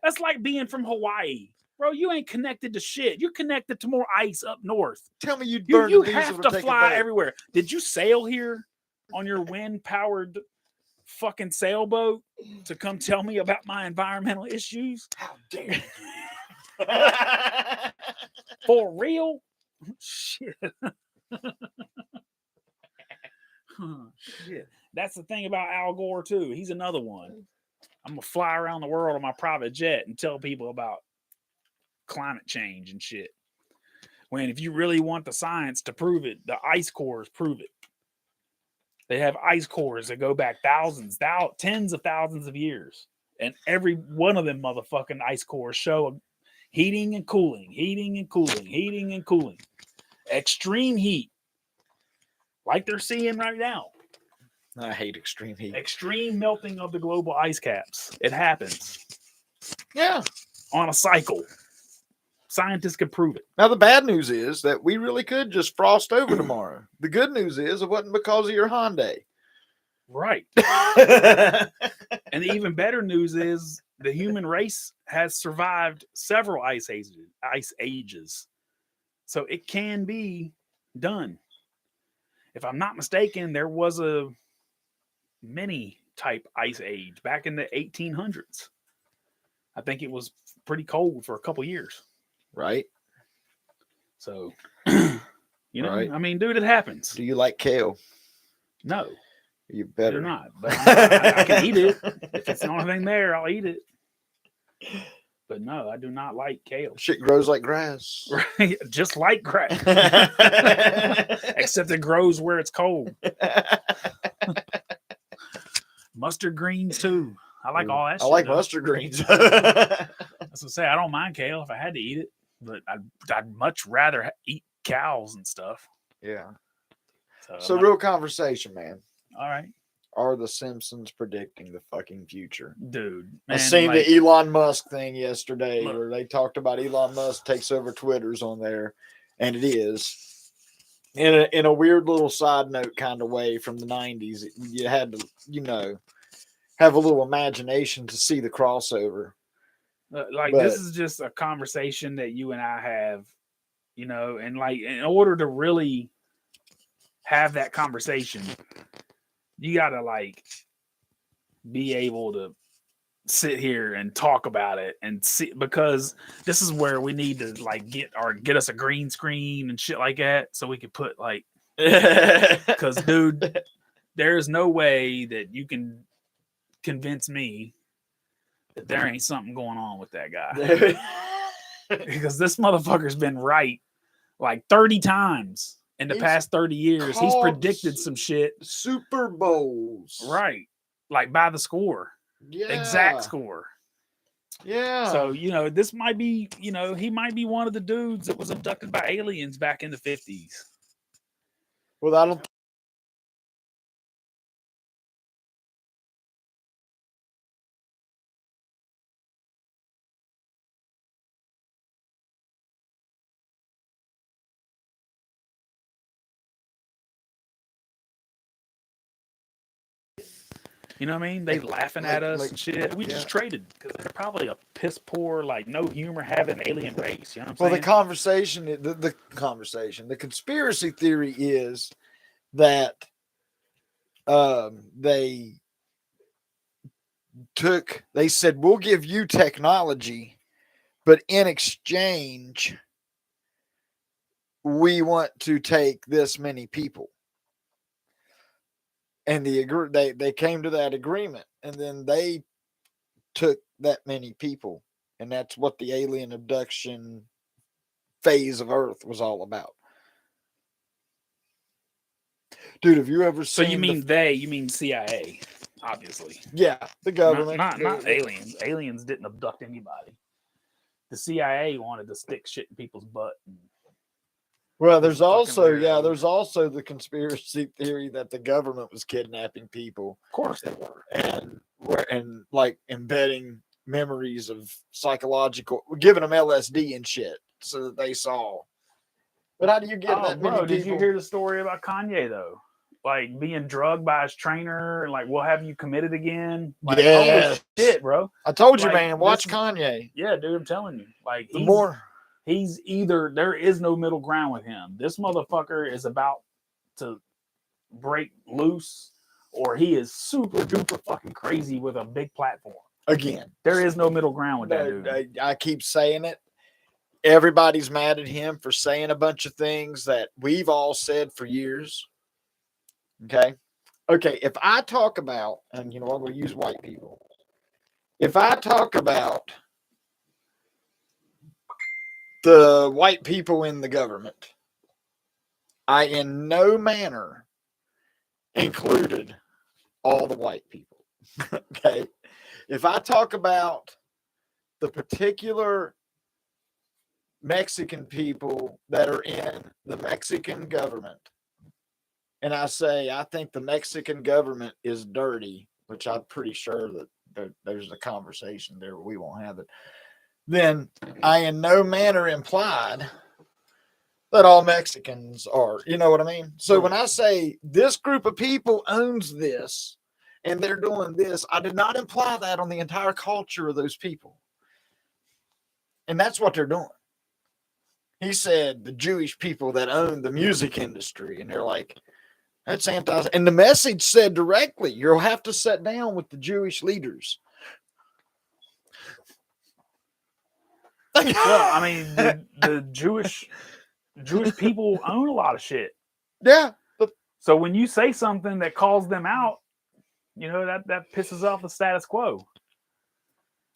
That's like being from Hawaii. Bro, you ain't connected to shit. You're connected to more ice up north. Tell me you have to fly everywhere. Did you sail here on your wind-powered fucking sailboat to come tell me about my environmental issues? How dare you? For real? Shit. Shit. That's the thing about Al Gore too. He's another one. I'm gonna fly around the world on my private jet and tell people about climate change and shit. When if you really want the science to prove it, the ice cores prove it. They have ice cores that go back tens of thousands of years. And every one of them motherfucking ice cores show heating and cooling, heating and cooling, heating and cooling. Extreme heat. Like they're seeing right now. I hate extreme heat. Extreme melting of the global ice caps. It happens. Yeah. On a cycle. Scientists can prove it. Now, the bad news is that we really could just frost over tomorrow. The good news is it wasn't because of your Hyundai. Right. And the even better news is the human race has survived several ice ages. So it can be done. If I'm not mistaken, there was a mini type ice age back in the 1800s. I think it was pretty cold for a couple years. Right. So, you know, right. I mean, dude, it happens. Do you like kale? No. You better not. But I can eat it. If it's the only thing there, I'll eat it. But no, I do not like kale. Shit grows like grass. Right. Just like grass. Except it grows where it's cold. Mustard greens too. I like all that shit. I like mustard greens. That's what I say. I don't mind kale if I had to eat it, but I'd much rather eat cows and stuff. Yeah. So real conversation, man. All right. Are the Simpsons predicting the fucking future? Dude. Man, I seen the Elon Musk thing yesterday where they talked about Elon Musk takes over Twitter's on there, and it is. In a weird little side note kind of way from the 90s, you had to, have a little imagination to see the crossover. This is just a conversation that you and I have, and in order to really have that conversation, you got to be able to sit here and talk about it and see, because this is where we need to get us a green screen and shit like that so we could put because dude, there's no way that you can convince me that there ain't something going on with that guy. Because this motherfucker's been right 30 times in the past 30 years. He's predicted some shit. Super Bowls. Right. By the score. Yeah. Exact score. Yeah. So, this might be, he might be one of the dudes that was abducted by aliens back in the 50s. Well, I don't. You know what I mean? They laughing at us and shit. We just traded because they're probably a piss poor, no humor having alien race. You know what I'm saying? Well, the conspiracy theory is that they said, we'll give you technology, but in exchange, we want to take this many people. And they came to that agreement, and then they took that many people, and that's what the alien abduction phase of Earth was all about. Dude, have you ever seen? So you mean CIA, obviously? Yeah, the government, not aliens. Aliens didn't abduct anybody. The CIA wanted to stick shit in people's butt. Well, there's also the conspiracy theory that the government was kidnapping people. Of course they were. And embedding memories of psychological, giving them LSD and shit so that they saw. But how do you get that many people? Did you hear the story about Kanye though? Being drugged by his trainer and we'll have you committed again. Holy shit, bro. I told you, man, watch Kanye. Yeah, dude, I'm telling you. He's either, there is no middle ground with him. This motherfucker is about to break loose, or he is super duper fucking crazy with a big platform. Again, there is no middle ground with that dude. I keep saying it. Everybody's mad at him for saying a bunch of things that we've all said for years. Okay. Okay, if I talk about, and you know, I'm going to use white people. If I talk about the white people in the government, I in no manner included all the white people. Okay. If I talk about the particular Mexican people that are in the Mexican government, and I say, I think the Mexican government is dirty, which I'm pretty sure that there's a conversation there, but we won't have it, then I in no manner implied that all Mexicans are. You know what I mean? So when I say this group of people owns this and they're doing this, I did not imply that on the entire culture of those people. And that's what they're doing. He said the Jewish people that own the music industry, and they're like, that's anti. And the message said directly, you'll have to sit down with the Jewish leaders. Well, I mean, the Jewish people own a lot of shit. Yeah. So when you say something that calls them out, you know, that pisses off the status quo.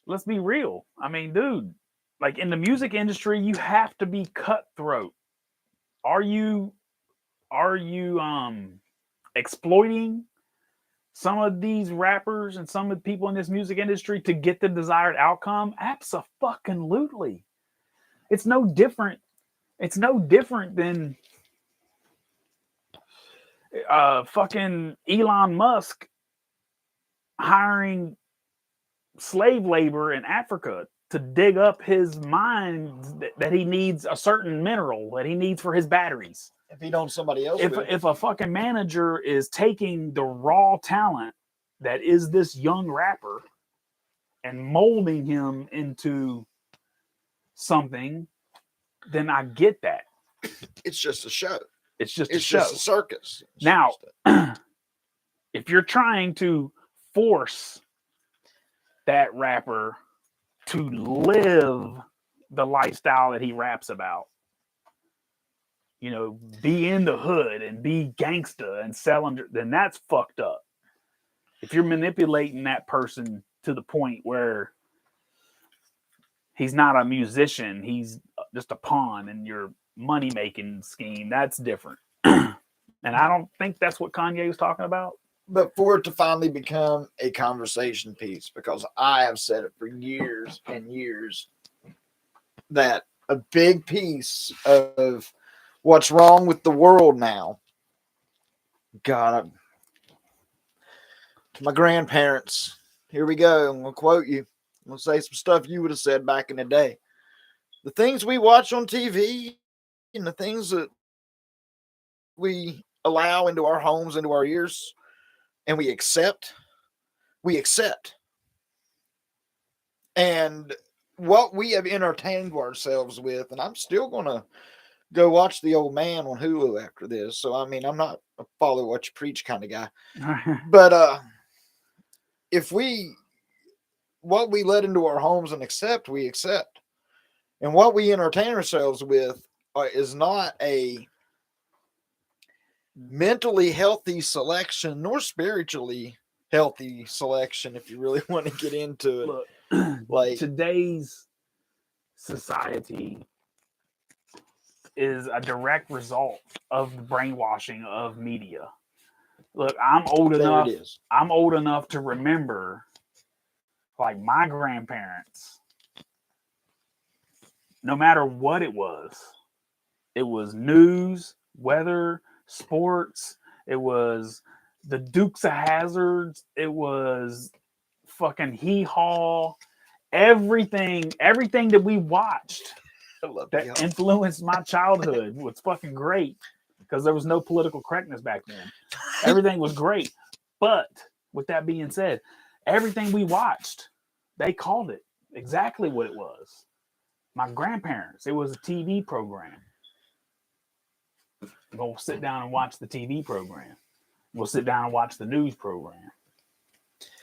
Let's be real. I mean, dude, like in the music industry, you have to be cutthroat. Are you exploiting some of these rappers and some of the people in this music industry to get the desired outcome? Abso-fucking-lutely. It's no different. It's no different than fucking Elon Musk hiring slave labor in Africa to dig up his mine that he needs a certain mineral that he needs for his batteries. If he don't, somebody else. If a fucking manager is taking the raw talent that is this young rapper and molding him into something, then I get that. It's just a show. It's just a show. Just a circus. Now, if you're trying to force that rapper to live the lifestyle that he raps about, you know, be in the hood and be gangsta and sell under, then that's fucked up. If you're manipulating that person to the point where he's not a musician, he's just a pawn in your money-making scheme, that's different. And I don't think that's what Kanye was talking about. But for it to finally become a conversation piece, because I have said it for years and years, that a big piece of what's wrong with the world now, God, to my grandparents, here we go, I'm going to quote you. I'm going to say some stuff you would have said back in the day. The things we watch on TV and the things that we allow into our homes, into our ears, and we accept. And what we have entertained ourselves with, and I'm still going to go watch The Old Man on Hulu after this. So, I mean, I'm not a follow what you preach kind of guy. But if what we let into our homes and accept, we accept. And what we entertain ourselves with is not a mentally healthy selection nor spiritually healthy selection, if you really want to get into it. Look, like today's society is a direct result of the brainwashing of media. Look, I'm old enough to remember, like, my grandparents, no matter what it was news, weather, sports, it was the Dukes of Hazzards, it was fucking Hee Haw, everything that we watched that influenced my childhood was fucking great, because there was no political correctness back then. Everything was great. But with that being said, everything we watched, they called it exactly what it was. My grandparents, it was a TV program. We'll sit down and watch the TV program. We'll sit down and watch the news program.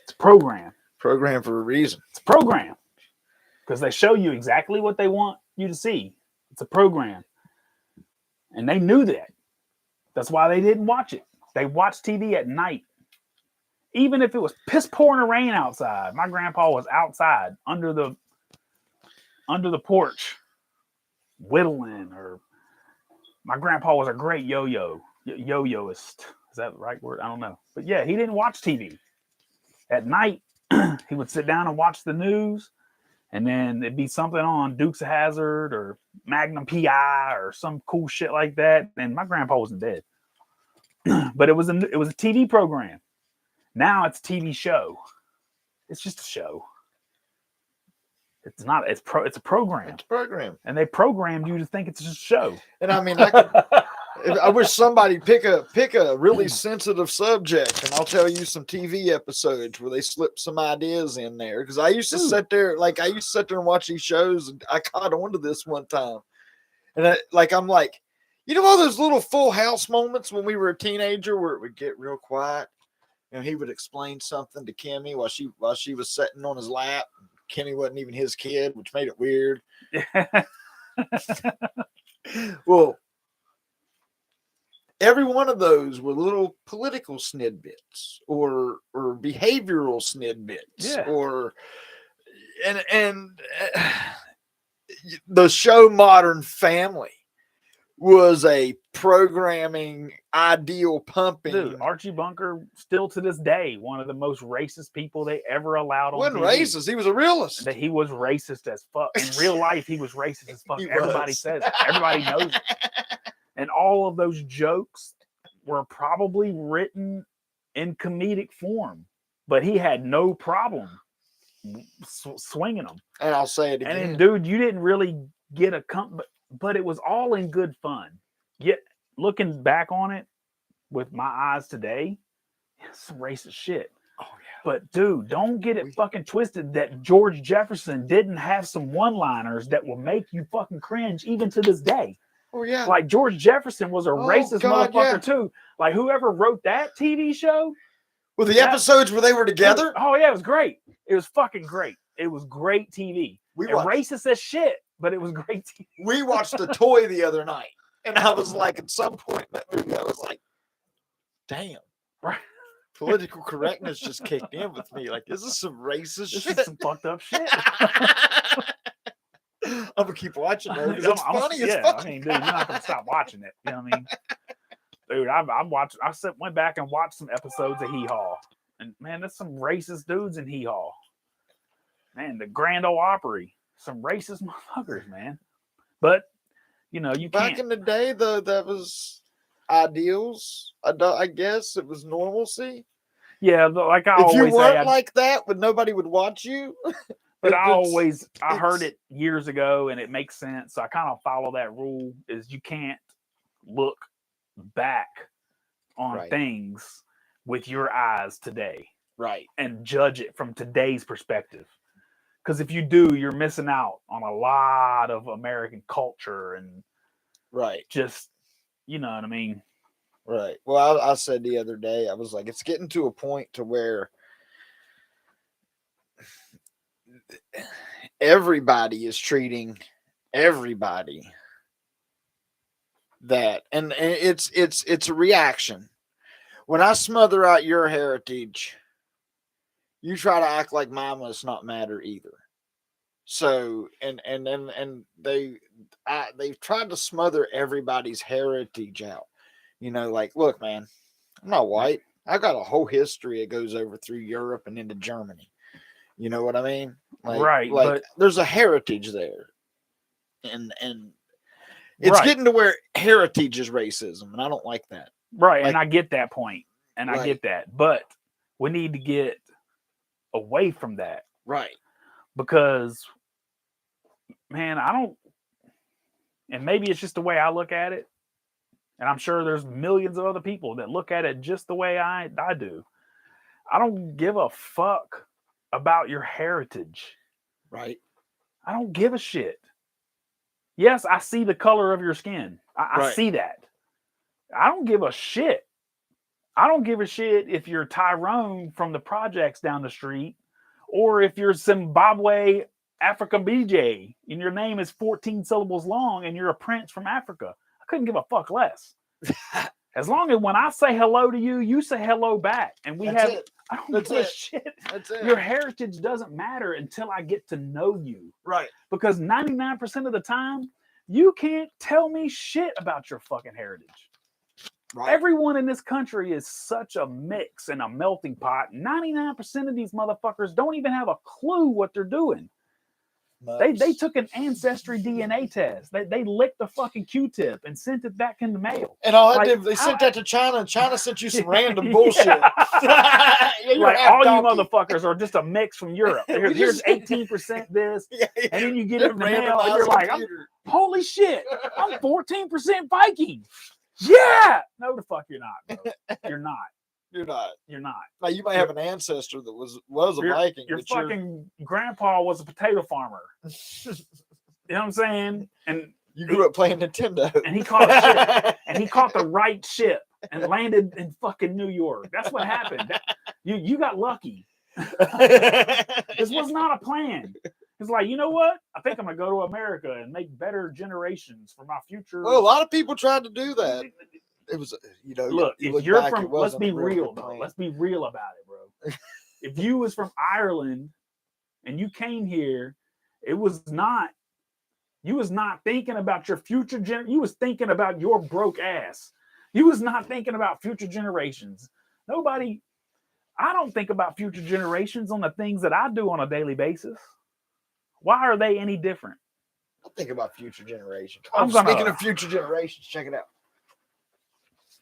It's a program. Program for a reason. It's a program. Because they show you exactly what they want you to see. It's a program. And they knew that. That's why they didn't watch it. They watched TV at night. Even if it was piss pouring rain outside, my grandpa was outside under the porch whittling. Or my grandpa was a great yo-yoist. Is that the right word? I don't know. But yeah, he didn't watch TV. At night, he would sit down and watch the news, and then it'd be something on Dukes of Hazzard or Magnum PI or some cool shit like that. And my grandpa wasn't dead. But it was a TV program. Now it's a TV show. It's just a show. It's not. It's a program. It's a program, and they programmed you to think it's just a show. And I mean, I wish somebody pick a really sensitive subject, and I'll tell you some TV episodes where they slip some ideas in there. Because I used to sit there, and watch these shows, and I caught on to this one time, and I'm like, you know, all those little Full House moments when we were a teenager where it would get real quiet, and he would explain something to Kimmy while she was sitting on his lap. Kimmy wasn't even his kid, which made it weird. Well, every one of those were little political snidbits or behavioral snidbits, or and the show Modern Family was a programming ideal pumping. Dude, Archie Bunker, still to this day, one of the most racist people they ever allowed on wasn't TV. Racist, he was a realist. That he was racist as fuck. In real life, he was racist as fuck. Everybody says it. Everybody knows it. And all of those jokes were probably written in comedic form, but he had no problem swinging them. And I'll say it again. And then, dude, you didn't really get but it was all in good fun. Yet, looking back on it with my eyes today, some racist shit. Oh, yeah. But, dude, don't get it fucking twisted that George Jefferson didn't have some one-liners that will make you fucking cringe even to this day. Oh, yeah. Like, George Jefferson was a racist motherfucker, too. Like, whoever wrote that TV show. Well, the episodes where they were together? Yeah, it was great. It was fucking great. It was great TV. Racist as shit, but it was great TV. We watched The Toy the other night, and I was like, at some point in that movie, I was like, damn. Right. Political correctness just kicked in with me. Like, this is some racist shit. This is some fucked up shit. I'm going to keep watching it. It's funny as fuck. I mean, dude, you're not going to stop watching it. You know what I mean? Dude, I went back and watched some episodes of Hee Haw. And, man, there's some racist dudes in Hee Haw. Man, the Grand Ole Opry. Some racist motherfuckers, man. But, you know, you back in the day, that was ideals. I guess it was normalcy. Yeah, like I always say. If you weren't like that, nobody would watch you. But I heard it years ago, and it makes sense. So I kind of follow that rule: is you can't look back on things with your eyes today, right, and judge it from today's perspective. Because if you do, you're missing out on a lot of American culture and just, you know what I mean? Right. Well, I said the other day, I was like, it's getting to a point to where everybody is treating everybody that, and it's a reaction. When I smother out your heritage, you try to act like mine must not matter either. So, and they've tried to smother everybody's heritage out. You know, like, look, man, I'm not white. I got a whole history that goes over through Europe and into Germany. You know what I mean? Like, but there's a heritage there. And it's getting to where heritage is racism, and I don't like that. Right, and I get that point, and I get that. But we need to get away from that. Right. Because, man, and maybe it's just the way I look at it, and I'm sure there's millions of other people that look at it just the way I do. I don't give a fuck about your heritage. Right. I don't give a shit. Yes, I see the color of your skin. I see that. I don't give a shit. I don't give a shit if you're Tyrone from the projects down the street, or if you're Zimbabwe Africa BJ and your name is 14 syllables long and you're a prince from Africa. I couldn't give a fuck less. As long as when I say hello to you, you say hello back. And we have it. I don't That's give a it. shit. That's it. Your heritage doesn't matter until I get to know you. Right. Because 99% of the time, you can't tell me shit about your fucking heritage. Right. Everyone in this country is such a mix and a melting pot. 99% of these motherfuckers don't even have a clue what they're doing. They took an ancestry DNA test. They licked the fucking Q-tip and sent it back in the mail. And all that they sent that to China, and China sent you some random bullshit. Yeah, like all donkey. you motherfuckers are just a mix from Europe. Here's 18% this, and then you get it in the mail, and you're like, holy shit, I'm 14% Viking. Yeah, no, the fuck you're not, bro. You're not. You're not. You're not. Now you might have an ancestor that was a Viking. Your fucking grandpa was a potato farmer. You know what I'm saying? And you grew up playing Nintendo. And he caught a ship. And he caught the right ship and landed in fucking New York. That's what happened. You got lucky. This was not a plan. It's like, you know what? I think I'm gonna go to America and make better generations for my future. Well, a lot of people tried to do that. It was, look, if you're from, let's be real though. Let's be real about it, bro. If you was from Ireland and you came here, you was not thinking about your future you was thinking about your broke ass. You was not thinking about future generations. I don't think about future generations on the things that I do on a daily basis. Why are they any different? I think about future generations. Speaking of future generations, check it out.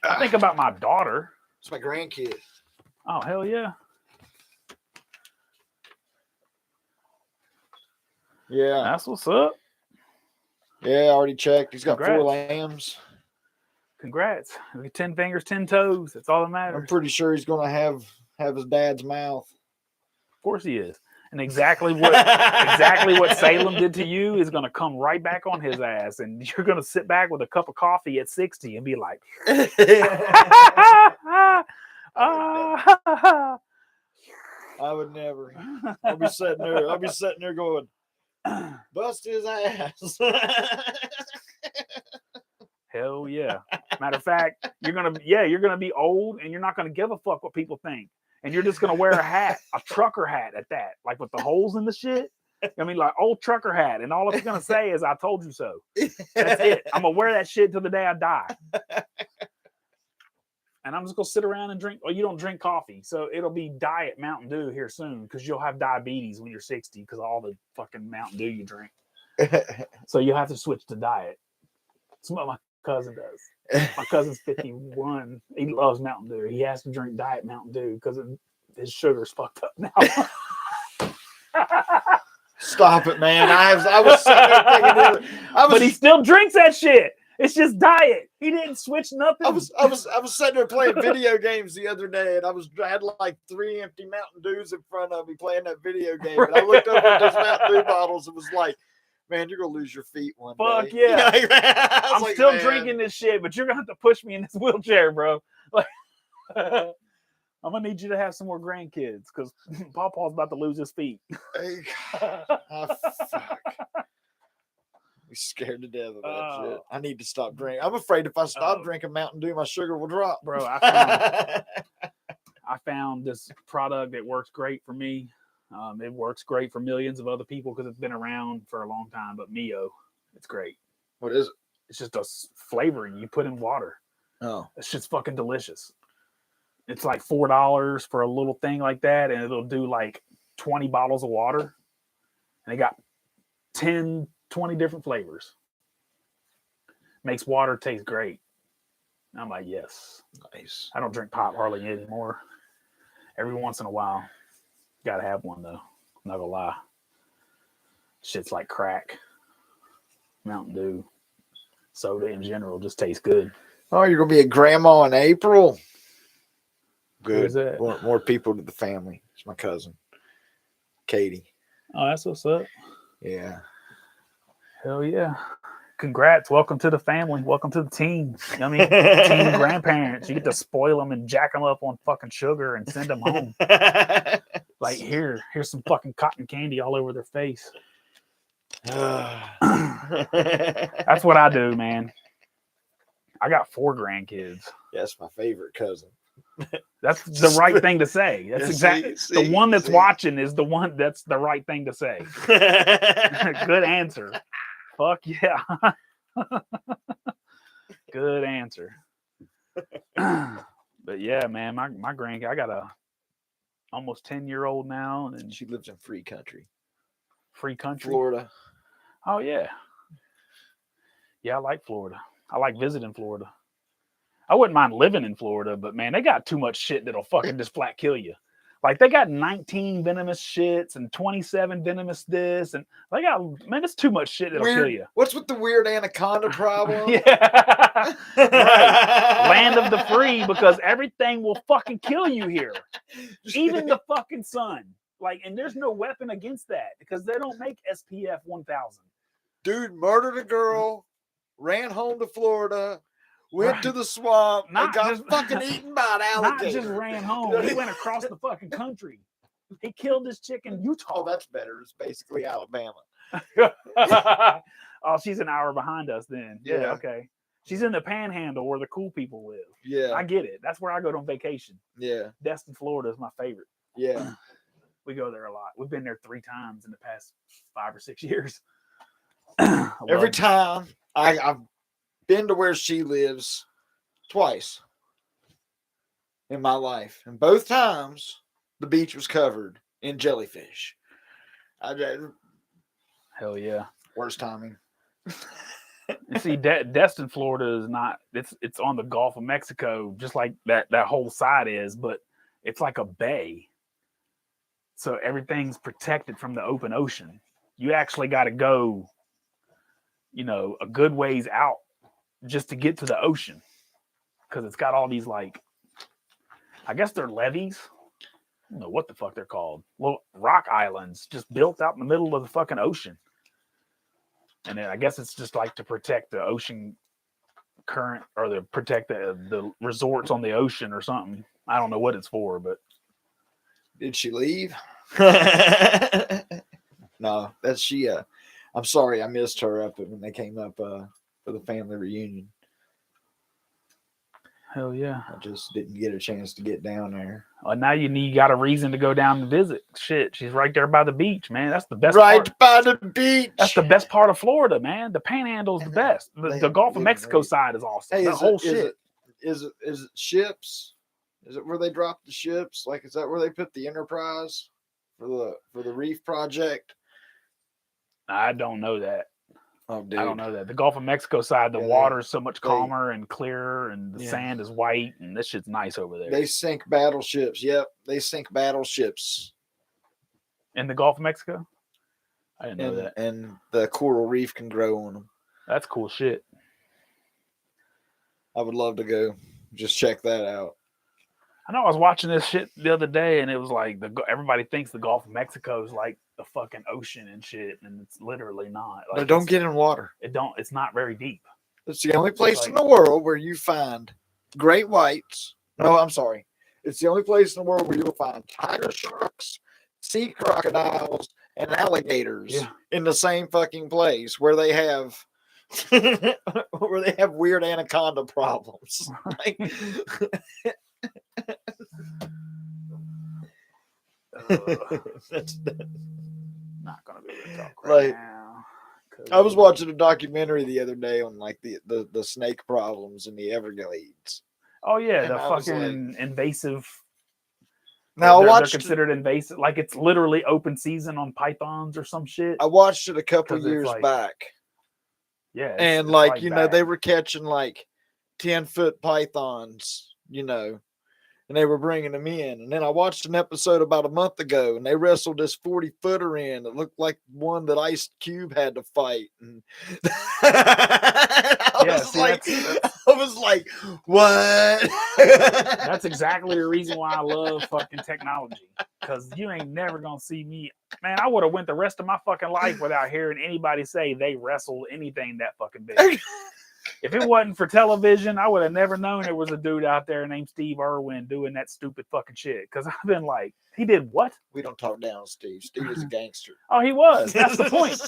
I think about my daughter. It's my grandkid. Oh, hell yeah. Yeah. That's what's up. Yeah, I already checked. He's got Congrats. 4 lambs. Congrats. 10 fingers, 10 toes. That's all that matters. I'm pretty sure he's going to have his dad's mouth. Of course he is. And exactly what Salem did to you is going to come right back on his ass. And you're going to sit back with a cup of coffee at 60 and be like, I would never. I'll be sitting there going, bust his ass. Hell yeah. Matter of fact, you're gonna be old and you're not gonna give a fuck what people think. And you're just gonna wear a hat, a trucker hat at that, like with the holes in the shit. I mean, like old trucker hat, and all it's gonna say is "I told you so." That's it. I'm gonna wear that shit till the day I die. And I'm just gonna sit around and drink. Well, you don't drink coffee, so it'll be Diet Mountain Dew here soon because you'll have diabetes when you're 60 because of all the fucking Mountain Dew you drink. So you have to switch to diet. That's what my cousin does. My cousin's 51. He loves Mountain Dew. He has to drink Diet Mountain Dew because his sugar's fucked up now. Stop it, man! I was sitting there thinking, but he still drinks that shit. It's just diet. He didn't switch nothing. I was sitting there playing video games the other day, and I had like 3 empty Mountain Dews in front of me playing that video game. Right. And I looked over at those Mountain Dew bottles and was like, man, you're gonna lose your feet one day. Fuck yeah. I'm like, still drinking this shit, but you're gonna have to push me in this wheelchair, bro. Like I'm gonna need you to have some more grandkids because Pawpaw's about to lose his feet. Hey, fuck. He's scared to death of that shit. I need to stop drinking. I'm afraid if I stop drinking Mountain Dew, my sugar will drop. Bro, I found this product that works great for me. It works great for millions of other people because it's been around for a long time. But Mio, it's great. What is it? It's just a flavoring you put in water. Oh, it's just fucking delicious. It's like $4 for a little thing like that, and it'll do like 20 bottles of water. And they got 10, 20 different flavors. Makes water taste great. I'm like, yes. Nice. I don't drink pop hardly anymore. Every once in a while. Gotta have one though. I'm not gonna lie. Shit's like crack. Mountain Dew. Soda in general just tastes good. Oh, you're gonna be a grandma in April? Good. Who's that? More people to the family. It's my cousin, Katie. Oh, that's what's up. Yeah. Hell yeah. Congrats. Welcome to the family. Welcome to the team. You know what I mean? Team grandparents. You get to spoil them and jack them up on fucking sugar and send them home. Like, here's some fucking cotton candy all over their face. That's what I do, man. I got 4 grandkids. That's my favorite cousin. That's the right thing to say. That's exactly the one that's watching is the one that's the right thing to say. Good answer. Fuck yeah. Good answer. But yeah, man, my grandkid, I got a almost 10-year-old now, and she lives in free country. Free country? Florida. Oh yeah. Yeah, I like Florida. I like visiting Florida. I wouldn't mind living in Florida, but man, they got too much shit that'll fucking just flat kill you. Like they got 19 venomous shits and 27 venomous this, and they got, man, it's too much shit that'll kill you. What's with the weird anaconda problem? Yeah, right. Land of the free, because everything will fucking kill you here, even the fucking sun. Like, and there's no weapon against that because they don't make SPF 1000. Dude murdered a girl, ran home to Florida. Went to the swamp and got fucking eaten by an alligator. Not just ran home. He went across the fucking country. He killed this chick in Utah. Oh, that's better. It's basically Alabama. Oh, she's an hour behind us then. Yeah, okay. She's in the Panhandle where the cool people live. Yeah. I get it. That's where I go on vacation. Yeah. Destin, Florida is my favorite. Yeah. We go there a lot. We've been there 3 times in the past 5 or 6 years. Every time I've been to where she lives twice in my life, and both times the beach was covered in jellyfish. Hell yeah. Worst timing. You see, Destin, Florida is not. It's on the Gulf of Mexico, just like that whole side is, but it's like a bay, so everything's protected from the open ocean. You actually got to go, a good ways out just to get to the ocean, because it's got all these, like, I guess they're levees. I don't know what the fuck they're called. Little rock islands just built out in the middle of the fucking ocean. And then I guess it's just like to protect the ocean current, or to protect the resorts on the ocean or something. I don't know what it's for, but. Did she leave? No, that's she. I'm sorry, I missed her up when they came up for the family reunion. Hell yeah. I just didn't get a chance to get down there. Well, now you got a reason to go down and visit. Shit, she's right there by the beach, man. That's the best part. By the beach. That's the best part of Florida, man. The Panhandle's the best. The Gulf of Mexico side is awesome. Hey, the whole shit. Is it ships? Is it where they drop the ships? Like, is that where they put the Enterprise for the reef project? I don't know that. Oh, dude. I don't know that. The Gulf of Mexico side, the water is so much calmer and clearer, and the sand is white, and this shit's nice over there. They sink battleships. Yep, they sink battleships. In the Gulf of Mexico? I didn't know that. And the coral reef can grow on them. That's cool shit. I would love to go just check that out. I know I was watching this shit the other day, and it was like everybody thinks the Gulf of Mexico is like the fucking ocean and shit, and it's literally not. Like, but don't get in water. It's not very deep. It's the only place in the world where you find great whites. No, I'm sorry. It's the only place in the world where you'll find tiger sharks, sea crocodiles, and alligators in the same fucking place where they have weird anaconda problems. Like, that's not gonna be able to talk right now. I was watching a documentary the other day on like the snake problems in the Everglades. Oh yeah, the fucking invasive. Now they're considered invasive, like it's literally open season on pythons or some shit. I watched it a couple years back. Yeah, and like they were catching like 10-foot pythons, and they were bringing them in. And then I watched an episode about a month ago, and they wrestled this 40-footer in. It looked like one that Ice Cube had to fight. And I was like, what? That's exactly the reason why I love fucking technology. Because you ain't never going to see me. Man, I would have went the rest of my fucking life without hearing anybody say they wrestled anything that fucking big. If it wasn't for television, I would have never known there was a dude out there named Steve Irwin doing that stupid fucking shit. Because I've been like, he did what? We don't talk down Steve. Steve is a gangster. Oh, he was. That's the point.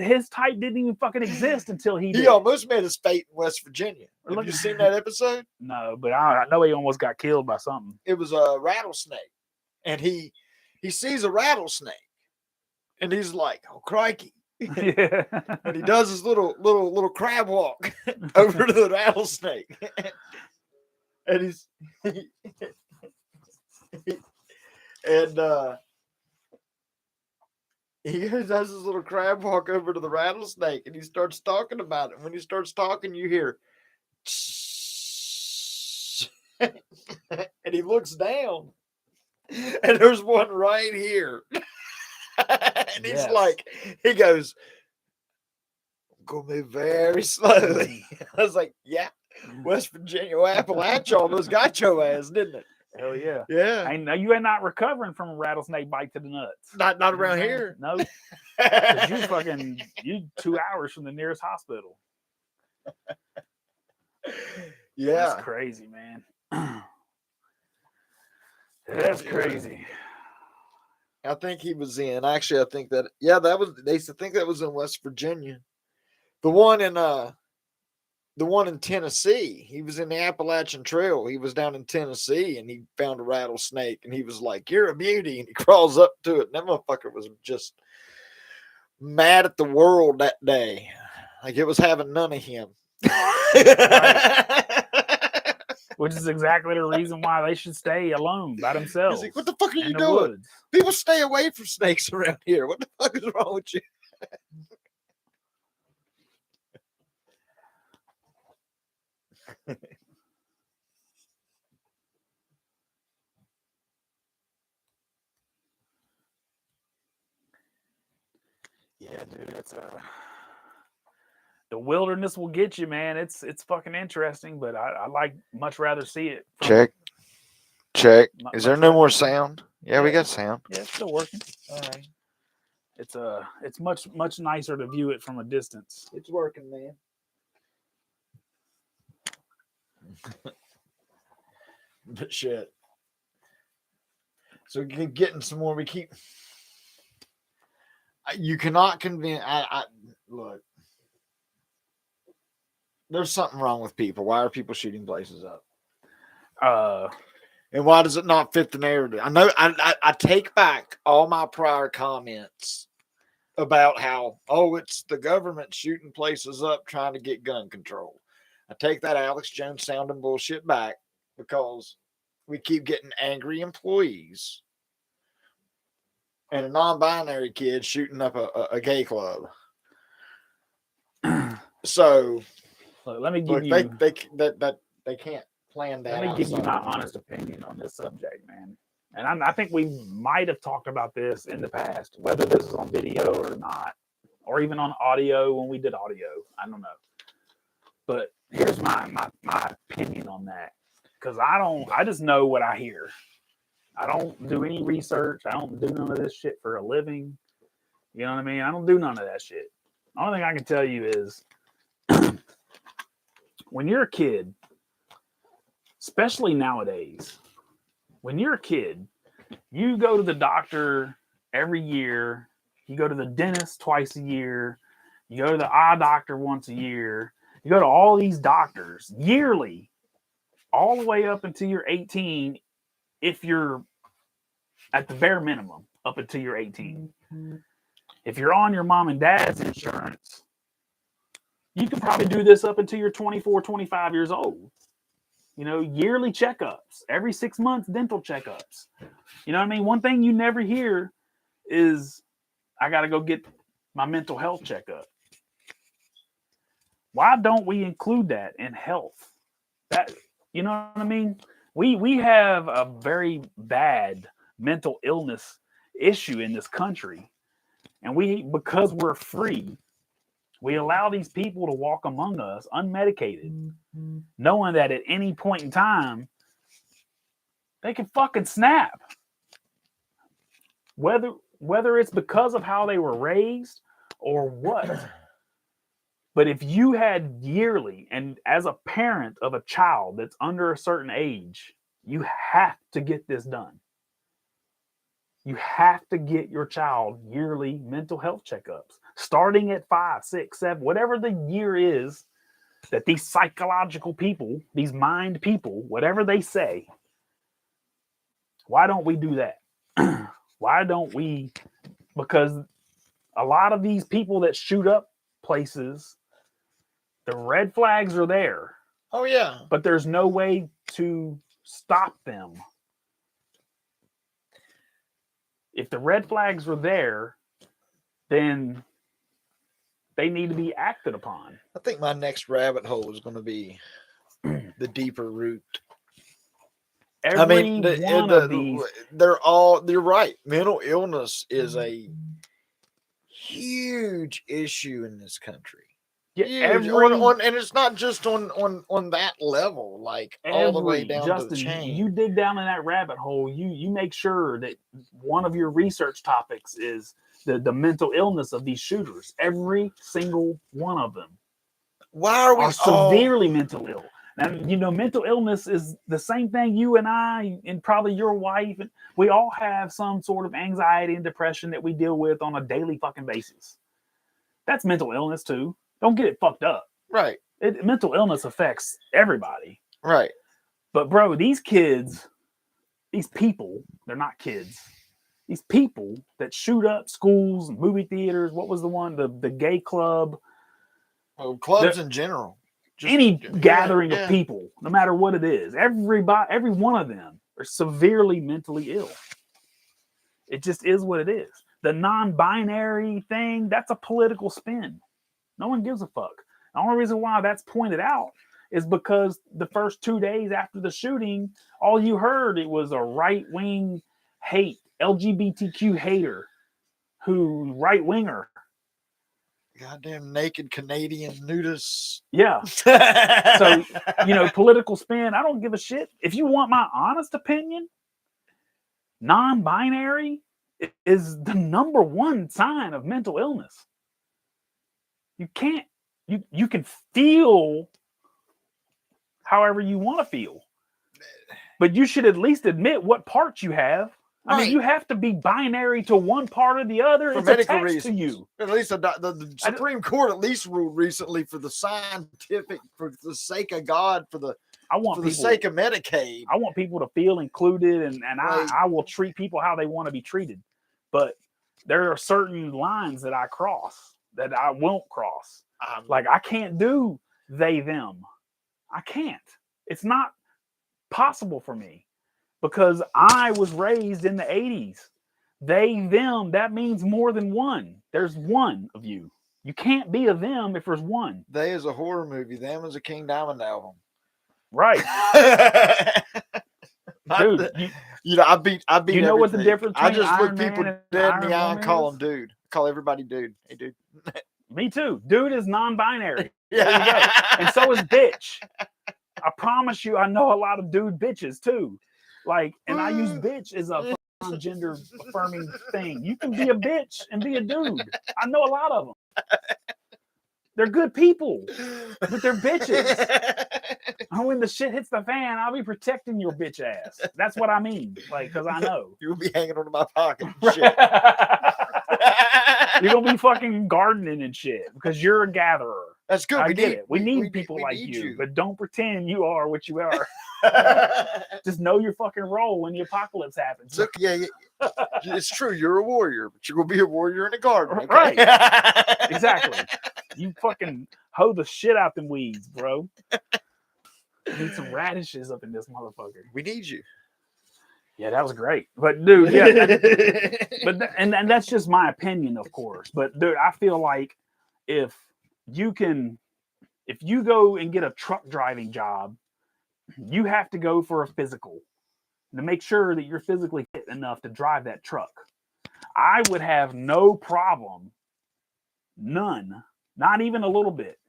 His type didn't even fucking exist until he did. He almost made his fate in West Virginia. Have you seen that episode? No, but I know he almost got killed by something. It was a rattlesnake. And he sees a rattlesnake. And he's like, oh, crikey. Yeah. And he does his little crab walk over to the rattlesnake. And he does his little crab walk over to the rattlesnake and he starts talking about it. And when he starts talking, you hear and he looks down and there's one right here. And he's like, he goes, go move very slowly. I was like, yeah, West Virginia, Appalachia almost got your ass, didn't it? Hell yeah. Yeah. I know you ain't not recovering from a rattlesnake bite to the nuts. Not around here. No. You 2 hours from the nearest hospital. Yeah. That's crazy, man. That's crazy. I think he was in. Actually, I think that they used to think that was in West Virginia. The one in Tennessee, he was in the Appalachian Trail. He was down in Tennessee and he found a rattlesnake and he was like, you're a beauty. And he crawls up to it. And that motherfucker was just mad at the world that day. Like it was having none of him. Which is exactly the reason why they should stay alone by themselves. Like, what the fuck are you doing? Woods. People stay away from snakes around here. What the fuck is wrong with you? Yeah, dude, it's the wilderness will get you, man. It's fucking interesting, but I like much rather see it. Check. Is there no more sound? Yeah, we got sound. Yeah, it's still working. All right. It's much nicer to view it from a distance. It's working, man. But shit. So getting some more. We keep. You cannot convince. I look. There's something wrong with people. Why are people shooting places up? And why does it not fit the narrative? I know. I take back all my prior comments about how it's the government shooting places up trying to get gun control. I take that Alex Jones sounding bullshit back because we keep getting angry employees and a non-binary kid shooting up a gay club. So let me give you they can't plan that. Let me give you my honest opinion on this subject, man. And I think we might have talked about this in the past, whether this is on video or not, or even on audio when we did audio. I don't know. But here's my opinion on that. Because I just know what I hear. I don't do any research. I don't do none of this shit for a living. You know what I mean? I don't do none of that shit. The only thing I can tell you is when you're a kid, especially nowadays, when you're a kid, you go to the doctor every year. You go to the dentist twice a year. You go to the eye doctor once a year. You go to all these doctors yearly, all the way up until you're 18, if you're at the bare minimum, up until you're 18. Mm-hmm. If you're on your mom and dad's insurance, you can probably do this up until you're 24, 25 years old. You know, yearly checkups, every 6 months, dental checkups. You know what I mean? One thing you never hear is, I got to go get my mental health checkup. Why don't we include that in health? That, you know what I mean? We have a very bad mental illness issue in this country. And because we're free, we allow these people to walk among us unmedicated, knowing that at any point in time, they can fucking snap. Whether it's because of how they were raised or what. But if you had yearly, and as a parent of a child that's under a certain age, you have to get this done. You have to get your child yearly mental health checkups, starting at 5, 6, 7, whatever the year is that these psychological people, these mind people, whatever they say. Why don't we do that? Why don't we? Because a lot of these people that shoot up places, the red flags are there. Oh, yeah. But there's no way to stop them. If the red flags were there, then they need to be acted upon. I think my next rabbit hole is going to be the deeper root. Every one of these, you're right. Mental illness is a huge issue in this country. Yeah, and it's not just on that level, like all the way down to the chain. You dig down in that rabbit hole, you make sure that one of your research topics is the mental illness of these shooters. Every single one of them are severely mental ill. And mental illness is the same thing you and I, and probably your wife, and we all have some sort of anxiety and depression that we deal with on a daily fucking basis. That's mental illness too. Don't get it fucked up. Right. Mental illness affects everybody. Right. But bro, these kids, these people, they're not kids. These people that shoot up schools, movie theaters, what was the one? The gay club. Well, clubs in general. Any gathering of people, no matter what it is, every one of them are severely mentally ill. It just is what it is. The non-binary thing, that's a political spin. No one gives a fuck. The only reason why that's pointed out is because the first 2 days after the shooting, all you heard, it was a right-wing hate, LGBTQ hater, right-winger. Goddamn naked Canadian nudists. Yeah. So, political spin, I don't give a shit. If you want my honest opinion, non-binary is the number one sign of mental illness. You can't, you can feel however you want to feel, but you should at least admit what parts you have. I mean, you have to be binary to one part or the other. For medical reasons. To you. At least the Supreme Court at least ruled recently for the scientific, for the sake of God, for the sake of Medicaid. I want people to feel included, and I will treat people how they want to be treated. But there are certain lines that I cross that I won't cross. Like I can't do they, them. I can't. It's not possible for me. Because I was raised in the 80s. They, them, that means more than one. There's one of you. You can't be a them if there's one. They is a horror movie. Them is a King Diamond album. Right. Dude, I beat you know what the difference between I just Iron look people Man dead in the eye and call them dude. Call everybody dude. Hey, dude. Me too. Dude is non-binary. Yeah. There you go. And so is bitch. I promise you, I know a lot of dude bitches too. And I use bitch as a gender affirming thing. You can be a bitch and be a dude. I know a lot of them. They're good people, but they're bitches. And when the shit hits the fan, I'll be protecting your bitch ass. That's what I mean. Because I know. You'll be hanging onto my pocket and shit. You're going to be fucking gardening and shit because you're a gatherer. That's good. I get it. We need people like you, but don't pretend you are what you are. Just know your fucking role when the apocalypse happens. Look, it's true. You're a warrior, but you're gonna be a warrior in a garden, okay? Right? Exactly. You fucking hoe the shit out them weeds, bro. Need some radishes up in this motherfucker. We need you. Yeah, that was great. But dude, and that's just my opinion, of course. But dude, I feel like if you go and get a truck driving job, you have to go for a physical to make sure that you're physically fit enough to drive that truck. I would have no problem, none, not even a little bit,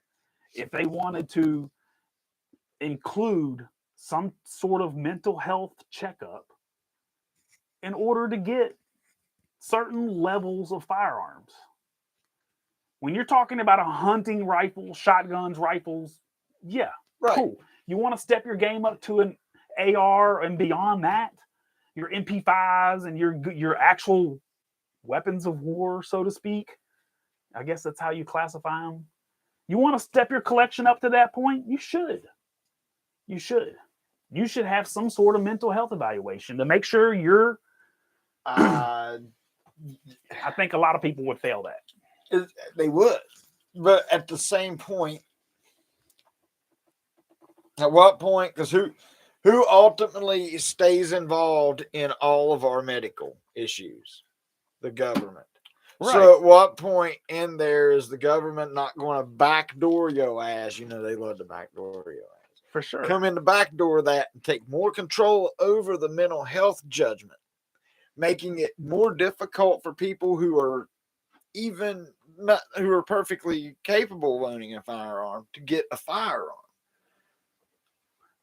if they wanted to include some sort of mental health checkup in order to get certain levels of firearms. When you're talking about a hunting rifle, shotguns, rifles, yeah, Right. cool. You want to step your game up to an AR and beyond that, your MP5s and your actual weapons of war, so to speak. I guess that's how you classify them. You want to step your collection up to that point? You should. You should. You should have some sort of mental health evaluation to make sure you're. I think a lot of people would fail that. They would, but at the same point, at what point? Because who ultimately stays involved in all of our medical issues? The government. Right. So at what point in there is the government not going to backdoor your ass? You know, they love to backdoor your ass. For sure. Come in the backdoor that and take more control over the mental health judgment, making it more difficult for people who are who are perfectly capable of owning a firearm to get a firearm.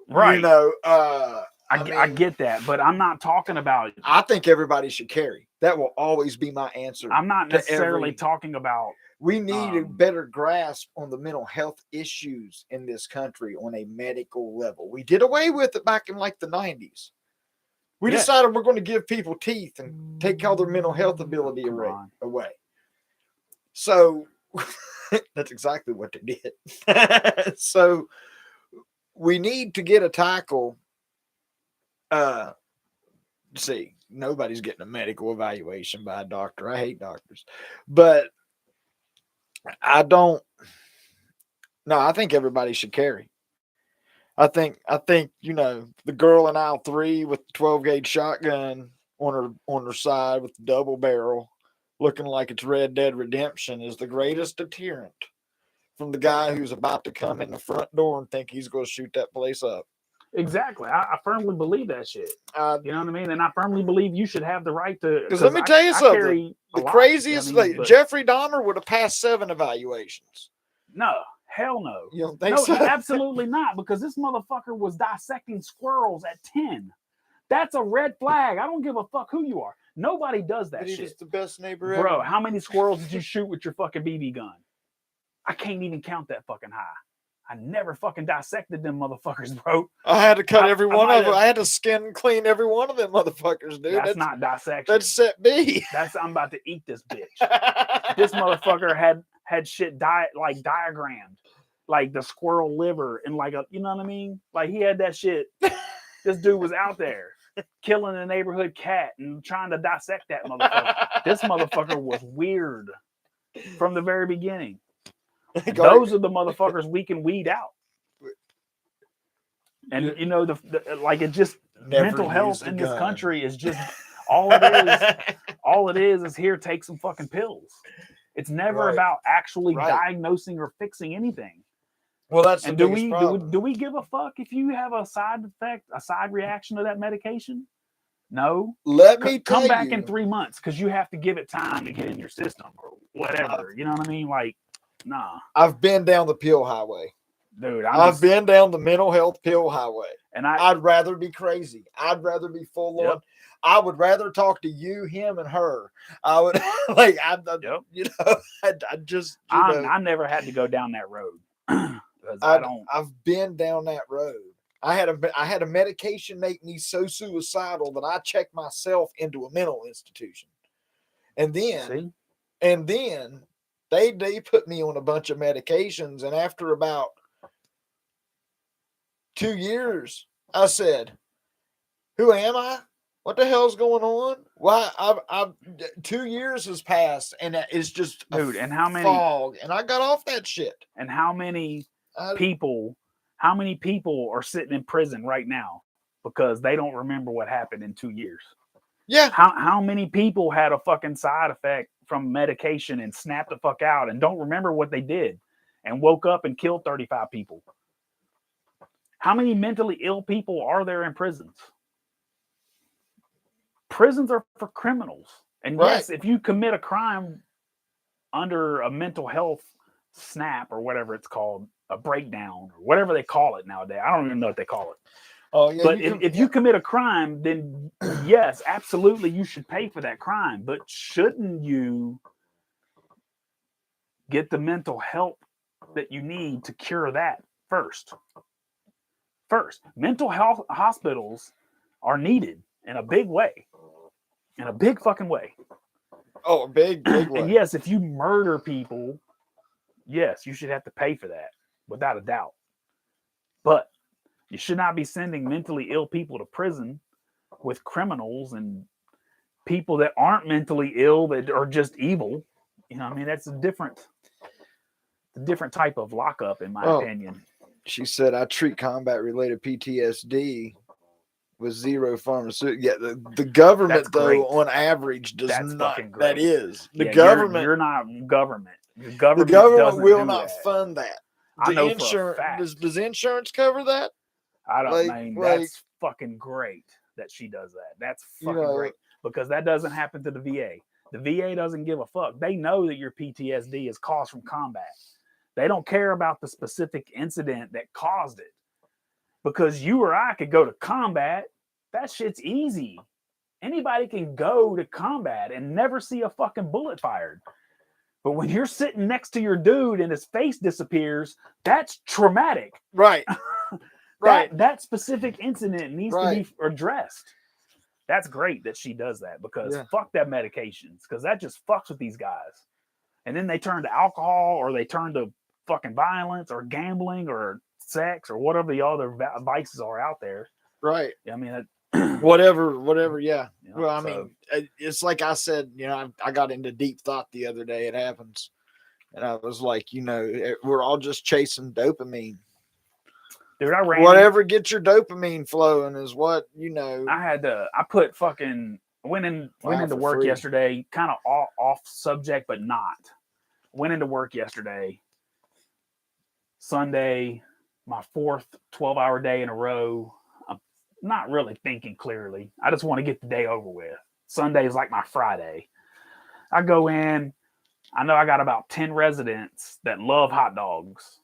Right. You know, I get that, but I'm not talking about. I think everybody should carry. That will always be my answer. I'm not necessarily talking about. We need a better grasp on the mental health issues in this country on a medical level. We did away with it back in like the 90s. We decided we're going to give people teeth and take all their mental health ability away. So that's exactly what they did. So we need to get a tackle. See, nobody's getting a medical evaluation by a doctor. I hate doctors, but I think everybody should carry. I think you know, the girl in aisle 3 with the 12 gauge shotgun on her side with the double barrel, looking like it's Red Dead Redemption, is the greatest deterrent from the guy who's about to come in the front door and think he's going to shoot that place up. Exactly. I firmly believe that shit. You know what I mean? And I firmly believe you should have the right to. Because let me tell you something. The craziest thing, Jeffrey Dahmer would have passed 7 evaluations. No, hell no. You don't think so? Absolutely not. Because this motherfucker was dissecting squirrels at 10. That's a red flag. I don't give a fuck who you are. Nobody does that shit. He's the best neighbor ever. Bro, how many squirrels did you shoot with your fucking BB gun? I can't even count that fucking high. I never fucking dissected them motherfuckers, bro. I had to cut every one of them. I had to skin and clean every one of them motherfuckers, dude. That's not dissection. That's set B. I'm about to eat this bitch. This motherfucker had shit diagrammed, like the squirrel liver and like you know what I mean? Like he had that shit. This dude was out there killing a neighborhood cat and trying to dissect that motherfucker. This motherfucker was weird from the very beginning. Those are the motherfuckers we can weed out. And you know, it just mental health in this country is just all it is. All it is here, take some fucking pills. It's never about actually diagnosing or fixing anything. Well, that's and do we give a fuck if you have a side effect, a side reaction to that medication? No. Let me come back in 3 months because you have to give it time to get in your system or whatever. You know what I mean? Like. Nah, I've been down the pill highway, dude. I've been down the mental health pill highway, and I'd rather be crazy. I'd rather be full on. I would rather talk to you, him, and her. I would you know, I just. I never had to go down that road. I've been down that road. I had a medication make me so suicidal that I checked myself into a mental institution, and then, They put me on a bunch of medications, and after about 2 years, I said, "Who am I? What the hell's going on? Why? I've 2 years has passed, and it's just and how many fog, and I got off that shit. And how many people are sitting in prison right now because they don't remember what happened in 2 years? Yeah. How many people had a fucking side effect from medication and snapped the fuck out and don't remember what they did and woke up and killed 35 people? How many mentally ill people are there in prisons? Prisons are for criminals. And yes, if you commit a crime under a mental health snap or whatever it's called, a breakdown or whatever they call it nowadays. I don't even know what they call it. Oh, yeah, but if you commit a crime, then yes, absolutely, you should pay for that crime. But shouldn't you Get the mental help that you need to cure that first. Mental health hospitals are needed in a big way. In a big fucking way. Oh, a big way. And yes, if you murder people, yes, you should have to pay for that, without a doubt. But you should not be sending mentally ill people to prison with criminals and people that aren't mentally ill that are just evil. You know, I mean, that's a different type of lockup, in my opinion. She said, I treat combat-related PTSD with zero pharmaceutical. Yeah, the government, though, on average, does not. That is. The government. You're not government. The government will not that. fund that. I know for a fact. Does insurance cover that? I don't mean that's fucking great that she does that. That's fucking great, because that doesn't happen to the VA. The VA doesn't give a fuck. They know that your PTSD is caused from combat. They don't care about the specific incident that caused it, because you or I could go to combat. That shit's easy. Anybody can go to combat and never see a fucking bullet fired. But when you're sitting next to your dude and his face disappears, that's traumatic. Right. Right. That specific incident needs to be addressed. That's great that she does that, because fuck that medications, because that just fucks with these guys. And then they turn to alcohol, or they turn to fucking violence, or gambling, or sex, or whatever the other vices are out there. Right. I mean, whatever. Yeah. You know, well, I mean, it's like I said, you know, I got into deep thought the other day. It happens. And I was like, you know, we're all just chasing dopamine. Dude, whatever gets your dopamine flowing is what, you know. I put fucking, went into work yesterday, kind of off subject, but not. Went into work yesterday, Sunday, my fourth 12-hour day in a row. I'm not really thinking clearly. I just want to get the day over with. Sunday is like my Friday. I go in, I know I got about 10 residents that love hot dogs.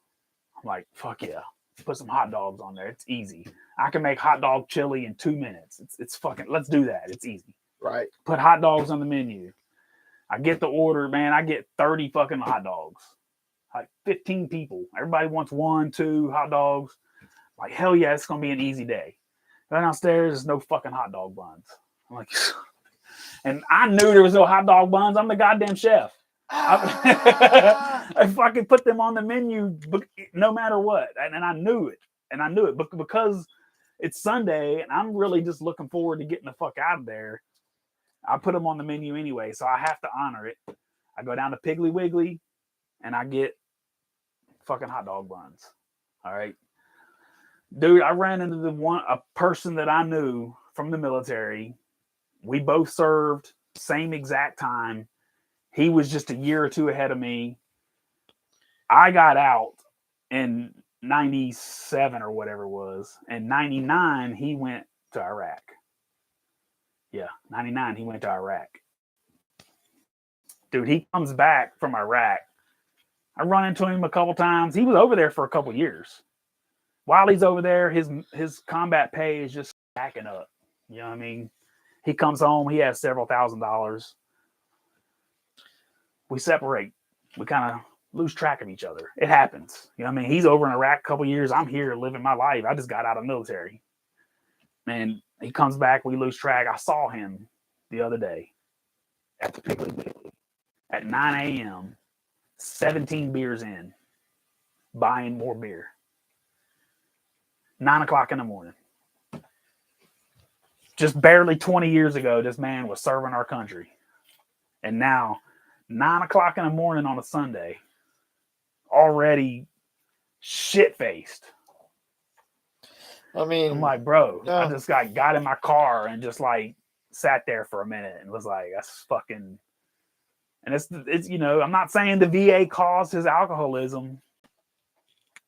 I'm like, fuck yeah. Put some hot dogs on there. It's easy. I can make hot dog chili in 2 minutes. It's fucking, let's do that. It's easy. Right. Put hot dogs on the menu. I get the order, man. I get 30 fucking hot dogs. Like 15 people. Everybody wants 1, 2 hot dogs. Like, hell yeah, it's going to be an easy day. Go downstairs, there's no fucking hot dog buns. I'm like, and I knew there was no hot dog buns. I'm the goddamn chef. I fucking put them on the menu no matter what. And I knew it. Because it's Sunday and I'm really just looking forward to getting the fuck out of there. I put them on the menu anyway, so I have to honor it. I go down to Piggly Wiggly and I get fucking hot dog buns. All right. Dude, I ran into a person that I knew from the military. We both served same exact time. He was just a year or two ahead of me. I got out in 97 or whatever it was. In 99, he went to Iraq. Yeah, 99, he went to Iraq. Dude, he comes back from Iraq. I run into him a couple times. He was over there for a couple years. While he's over there, his combat pay is just stacking up. You know what I mean? He comes home, he has several $1,000s. We separate. We kind of lose track of each other. It happens. You know what I mean? He's over in Iraq a couple years. I'm here living my life. I just got out of the military. And he comes back. We lose track. I saw him the other day at the Piggly Wiggly at 9 a.m., 17 beers in, buying more beer. 9 o'clock in the morning. Just barely 20 years ago, this man was serving our country. And now, 9 o'clock in the morning on a Sunday, already shit-faced. I mean, I'm like, bro, I just got in my car and just like sat there for a minute and was like, that's fucking. And it's you know, I'm not saying the VA caused his alcoholism,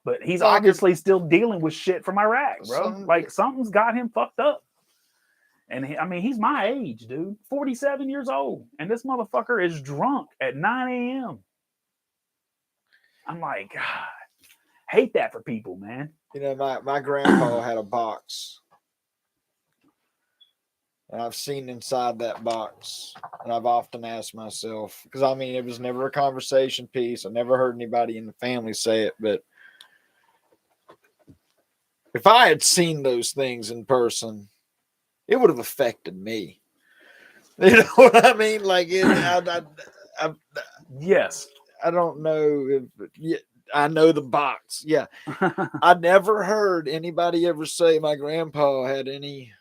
but he's obviously still dealing with shit from Iraq, bro. Something's got him fucked up. And he's my age, dude, 47 years old. And this motherfucker is drunk at 9 a.m. I'm like, God, hate that for people, man. You know, my grandpa had a box And I've seen inside that box, and I've often asked myself, because I mean, it was never a conversation piece. I never heard anybody in the family say it, but if I had seen those things in person, it would have affected me. You know what I mean? Like, Yes. I don't know if I know the box. Yeah, I never heard anybody ever say my grandpa had any,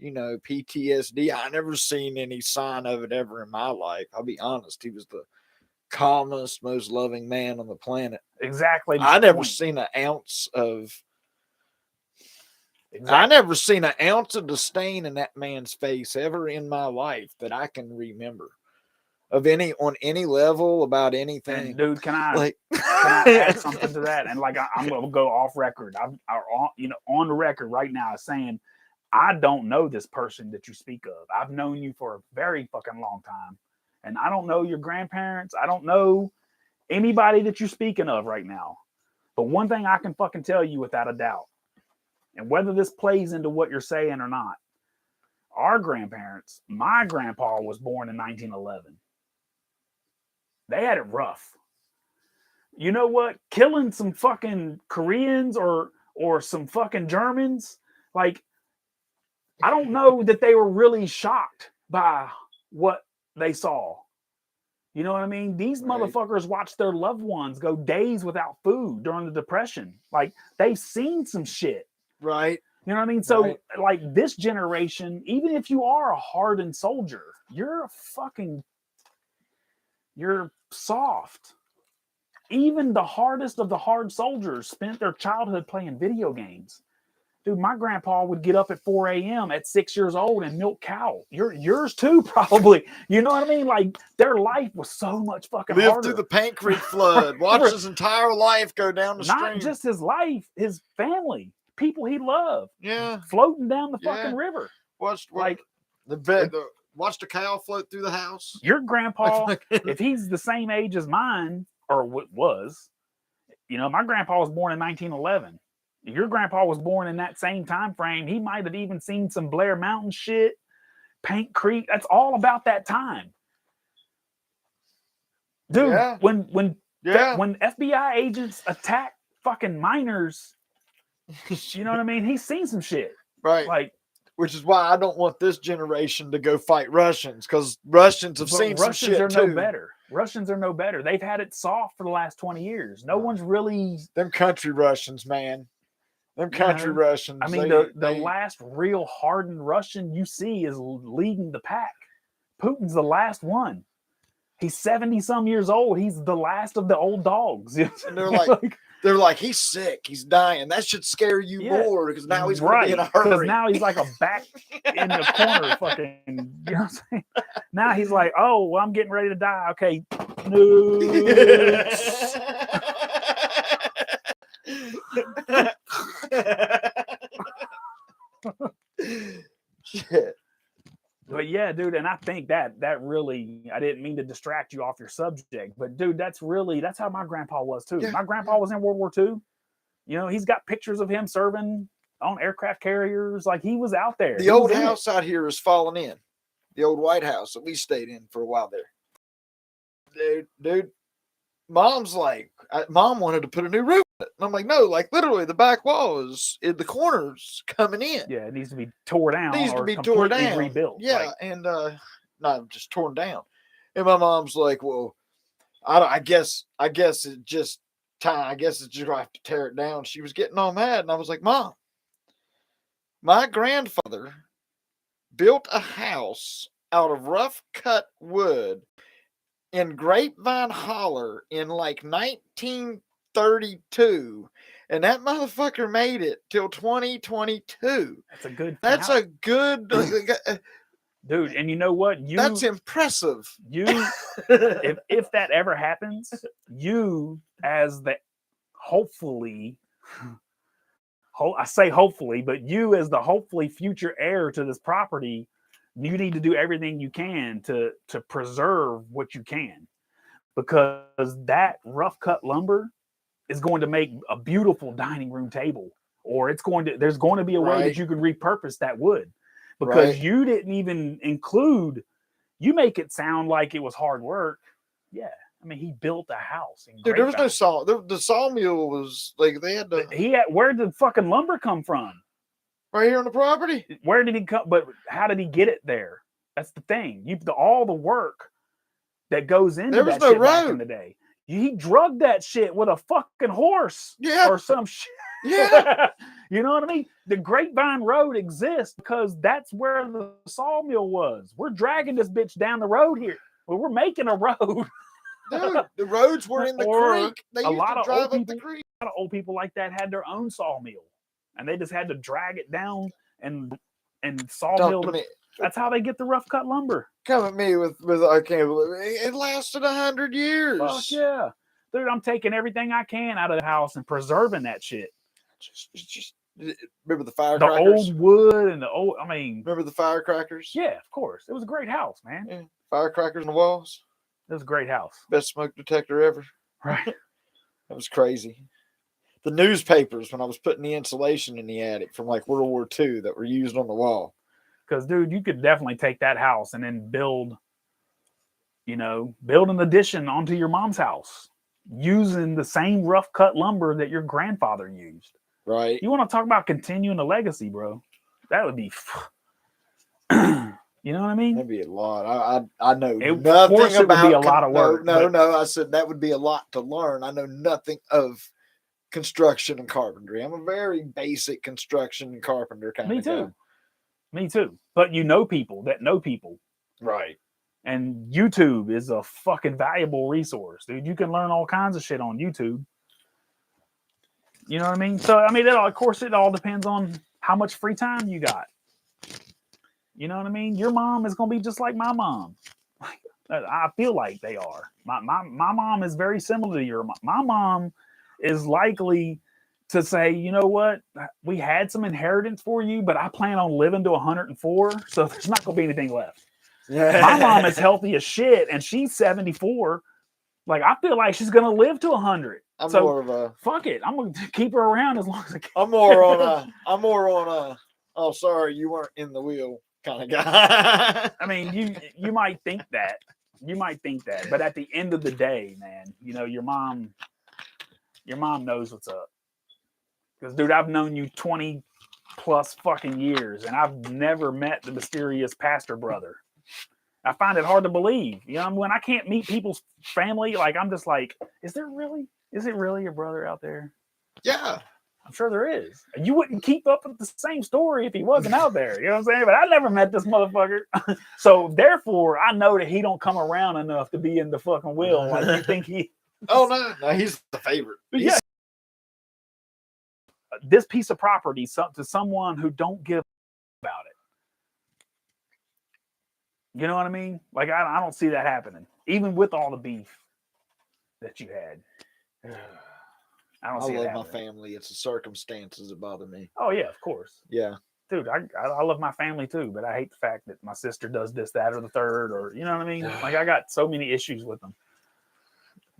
PTSD. I never seen any sign of it ever in my life. I'll be honest. He was the calmest, most loving man on the planet. Exactly. I never seen an ounce of. Exactly. I never seen an ounce of disdain in that man's face ever in my life that I can remember, of any on any level about anything. And dude, can I add something to that? And like I'm gonna go off record. I'm on the record right now saying I don't know this person that you speak of. I've known you for a very fucking long time, and I don't know your grandparents. I don't know anybody that you're speaking of right now. But one thing I can fucking tell you without a doubt, and whether this plays into what you're saying or not, our grandparents, my grandpa was born in 1911. They had it rough. You know what? Killing some fucking Koreans or some fucking Germans, like, I don't know that they were really shocked by what they saw. You know what I mean? These motherfuckers watched their loved ones go days without food during the Depression. Like, they've seen some shit. Right. You know what I mean? So, like, this generation, even if you are a hardened soldier, you're soft. Even the hardest of the hard soldiers spent their childhood playing video games. Dude, my grandpa would get up at 4 a.m. at 6 years old and milk cow. Yours too, probably. You know what I mean? Like, their life was so much fucking harder. Lived through the Paint Creek flood. Watched his entire life go down the stream. Not just his life, his family, people he loved. Yeah. Floating down the fucking river. Watched a cow float through the house. Your grandpa, if he's the same age as mine, or was, my grandpa was born in 1911. Your grandpa was born in that same time frame. He might have even seen some Blair Mountain shit, Paint Creek. That's all about that time. Dude, when FBI agents attack fucking miners, you know what I mean? He's seen some shit. Right. Like, which is why I don't want this generation to go fight Russians, because Russians have seen some shit too. Russians are no better. Russians are no better. They've had it soft for the last 20 years. No one's really... Them country Russians, man. Them country Russians. I mean, the last real hardened Russian you see is leading the pack. Putin's the last one. He's 70-some years old. He's the last of the old dogs. And they're like, he's sick. He's dying. That should scare you more, because now he's going to be in a hurry. Because now he's like a back in the corner fucking, you know what I'm saying? Now he's like, oh, well, I'm getting ready to die. Okay. No. Shit. But yeah, dude, and I think that really, I didn't mean to distract you off your subject, but dude, that's how my grandpa was too. Yeah. My grandpa was in World War II. He's got pictures of him serving on aircraft carriers. Like, he was out there. The old house out here is falling in. The old White House that we stayed in for a while there. Dude, Mom wanted to put a new roof on it. And I'm like, no, like, literally the back wall is in the corners coming in. Yeah, it needs to be tore down. It needs to be torn down. Rebuilt. Yeah, and not just torn down. And my mom's like, well, I guess it's just time. I guess it's just gonna have to tear it down. She was getting all mad, and I was like, Mom, my grandfather built a house out of rough cut wood in Grapevine Holler in like 1932, and that motherfucker made it till 2022. That's a good dude. And you know what? That's impressive. If that ever happens, you as the hopefully, I say hopefully, but you as the hopefully future heir to this property, you need to do everything you can to preserve what you can, because that rough cut lumber is going to make a beautiful dining room table, or there's going to be a way that you can repurpose that wood. because Right. you didn't even include. You make it sound like it was hard work. Yeah, I mean, he built a house. Dude, there was no saw. The sawmill was like they had to Where did fucking lumber come from? right here on the property. Where did he come? But how did he get it there? That's the thing. All the work that goes into There was that no shit back in road. the day. He drugged that shit with a fucking horse, Yeah. or some shit. Yeah. You know what I mean? The Grapevine Road exists because that's where the sawmill was. We're dragging this bitch down the road here. Well, we're making a road. Dude, the roads were in the Or creek. They a used lot to of drive old up the people- creek. A lot of old people like that had their own sawmill, and they just had to drag it down and sawmill. Talk to me. That's how they get the rough cut lumber. Come at me with I can't believe it lasted 100 years. Fuck yeah. Dude, I'm taking everything I can out of the house and preserving that shit. Just remember the The firecrackers. old wood and the old, I mean, Remember the firecrackers? yeah, of course. It was a great house, man. Yeah. Firecrackers on the walls. It was a great house. Best smoke detector ever. Right. That was crazy. The newspapers when I was putting the insulation in the attic from like World War II that were used on the wall. Because, dude, you could definitely take that house and then build an addition onto your mom's house using the same rough cut lumber that your grandfather used. Right. You want to talk about continuing the legacy, bro? That would be, you know what I mean? That'd be a lot. I know Of nothing course it would about be a lot of work, No, but- I said that would be a lot to learn. I know nothing of construction and carpentry. I'm a very basic construction and carpenter kind Me of too. guy. Me too. But you know people that know people. Right. And YouTube is a fucking valuable resource, dude. You can learn all kinds of shit on YouTube. You know what I mean? So, I mean, of course, it all depends on how much free time you got. You know what I mean? Your mom is going to be just like my mom. I feel like they are. My mom is very similar to your mom. My mom is likely to say, you know what? We had some inheritance for you, but I plan on living to 104, so there's not going to be anything left. Yeah. My mom is healthy as shit, and she's 74. Like, I feel like she's gonna live to 100. I'm So more of a. fuck it. I'm gonna keep her around as long as I can. I'm more on a. Oh, sorry, you weren't in the wheel kind of guy. I mean, you might think that. You might think that, but at the end of the day, man, you know, your mom knows what's up. Because, dude, I've known you 20 plus fucking years, and I've never met the mysterious pastor brother. I find it hard to believe. You know, when I can't meet people's family, like, I'm just like, is it really your brother out there? Yeah. I'm sure there is. You wouldn't keep up with the same story if he wasn't out there. You know what I'm saying? But I never met this motherfucker. So therefore, I know that he don't come around enough to be in the fucking will. Like, you think he... Oh, no, he's the favorite. Yeah. This piece of property to someone who don't give about it. You know what I mean? Like, I don't see that happening, even with all the beef that you had. I don't see it love my happening. family. It's the circumstances that bother me. Oh yeah, of course. Yeah. Dude, I love my family too, but I hate the fact that my sister does this, that, or the third, or you know what I mean? Like, I got so many issues with them.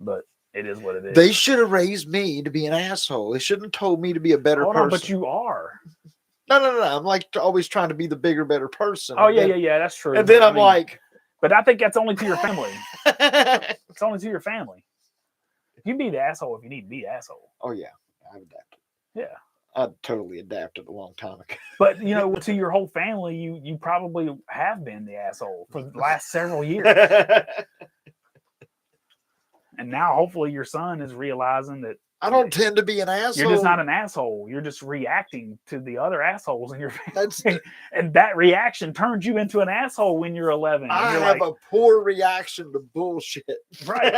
But it is what it is. They should have raised me to be an asshole. They shouldn't have told me to be a better Hold person. on, but you are. No. I'm like always trying to be the bigger, better person. Oh And yeah, then- yeah, that's true. And then I I'm mean, like, but I think that's only to your family. oh It's only to your family. You can be the asshole if you need to be the asshole. yeah, I've adapted. Yeah. I totally adapted a long time ago. But you know, to your whole family, you probably have been the asshole for the last several years. And now hopefully your son is realizing that I don't tend to be an asshole. you're just not an asshole. You're just reacting to the other assholes in your family. That's And that reaction turns you into an asshole when you're 11. And I you're have like, a poor reaction to bullshit. right.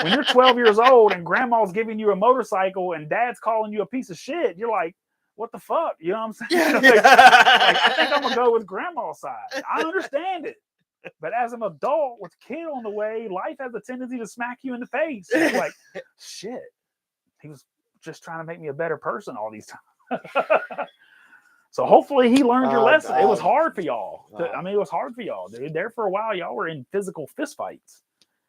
When you're 12 years old and grandma's giving you a motorcycle and dad's calling you a piece of shit, you're like, what the fuck? You know what I'm saying? Yeah, Like, yeah. I think I'm gonna go with grandma's side. I understand it. But as an adult with a kid on the way, life has a tendency to smack you in the face. It's like, shit. He was just trying to make me a better person all these times. So hopefully he learned your lesson. It was hard for y'all. I mean, it was hard for y'all, dude. There for a while, y'all were in physical fistfights.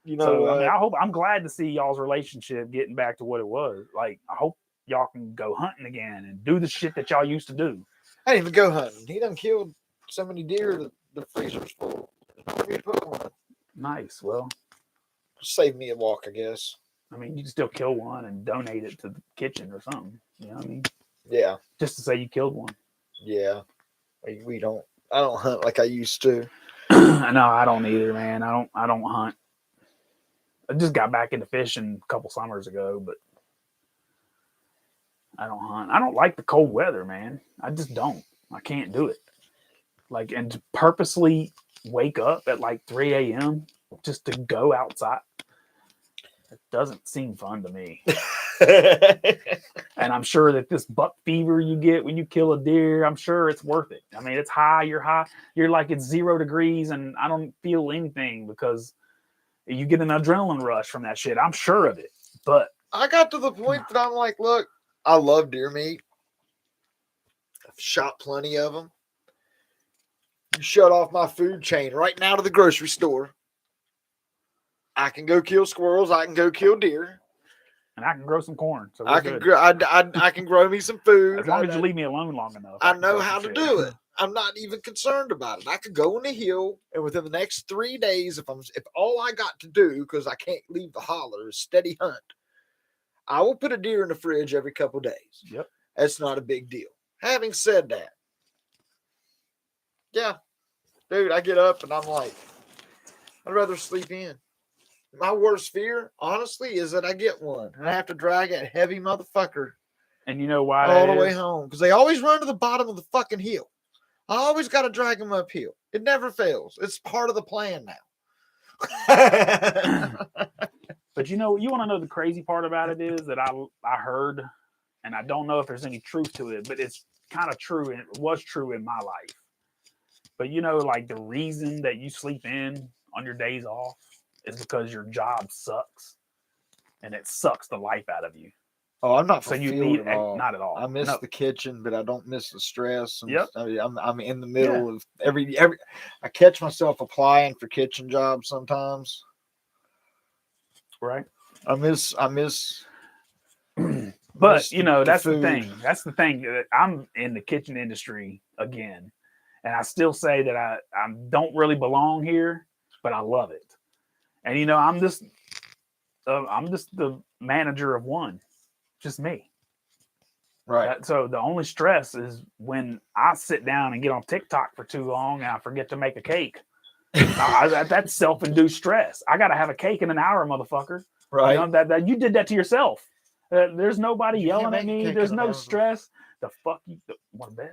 You know, So I mean, I'm glad to see y'all's relationship getting back to what it was. Like, I hope y'all can go hunting again and do the shit that y'all used to do. I didn't even go hunting. He done killed so many deer that the freezer's full. There's nowhere for me to put one. Nice. Well, Save me a walk, I guess. I mean, you can still kill one and donate it to the kitchen or something. You know what I mean? Yeah. Just to say you killed one. Yeah. We don't. I don't hunt like I used to. No, I don't either, man. I don't hunt. I just got back into fishing a couple summers ago, but I don't hunt. I don't like the cold weather, man. I just don't. I can't do it. Like, and to purposely wake up at like 3 a.m. just to go outside, it doesn't seem fun to me. And I'm sure that this buck fever you get when you kill a deer, I'm sure it's worth it. I mean, it's high. You're like it's 0 degrees, and I don't feel anything because you get an adrenaline rush from that shit. I'm sure of it. But I got to the point that I'm like, look, I love deer meat. I've shot plenty of them. You shut off my food chain right now to the grocery store. I can go kill squirrels. I can go kill deer. and I can grow some corn. So I can I can grow me some food. as long as you leave me alone long enough. I know how to do it. I'm not even concerned about it. I could go on the hill, and within the next 3 days, if all I got to do, because I can't leave the holler, is steady hunt, I will put a deer in the fridge every couple days. Yep. That's not a big deal. Having said that, yeah, dude, I get up and I'm like, I'd rather sleep in. My worst fear, honestly, is that I get one and I have to drag that heavy motherfucker And you know why? all the way home, because they always run to the bottom of the fucking hill. I always got to drag them uphill. It never fails. It's part of the plan now. But you know, you want to know the crazy part about it is that I heard, and I don't know if there's any truth to it, but it's kind of true, and it was true in my life. But you know, like the reason that you sleep in on your days off is because your job sucks, and it sucks the life out of you. Oh, I'm not So you fulfilled need at all. not at all. I miss the kitchen, but I don't miss the stress. And Yep. I'm in the middle of every. I catch myself applying for kitchen jobs sometimes. Right. I miss. But you know, that's the food. thing. That's the thing. I'm in the kitchen industry again, and I still say that I don't really belong here, but I love it. And you know, I'm just the manager of one, just me. Right. So the only stress is when I sit down and get on TikTok for too long and I forget to make a cake. That's self-induced stress. I got to have a cake in an hour, motherfucker. Right. You know, that you did that to yourself. There's nobody yelling at me. There's no stress. The fuck you want to bet?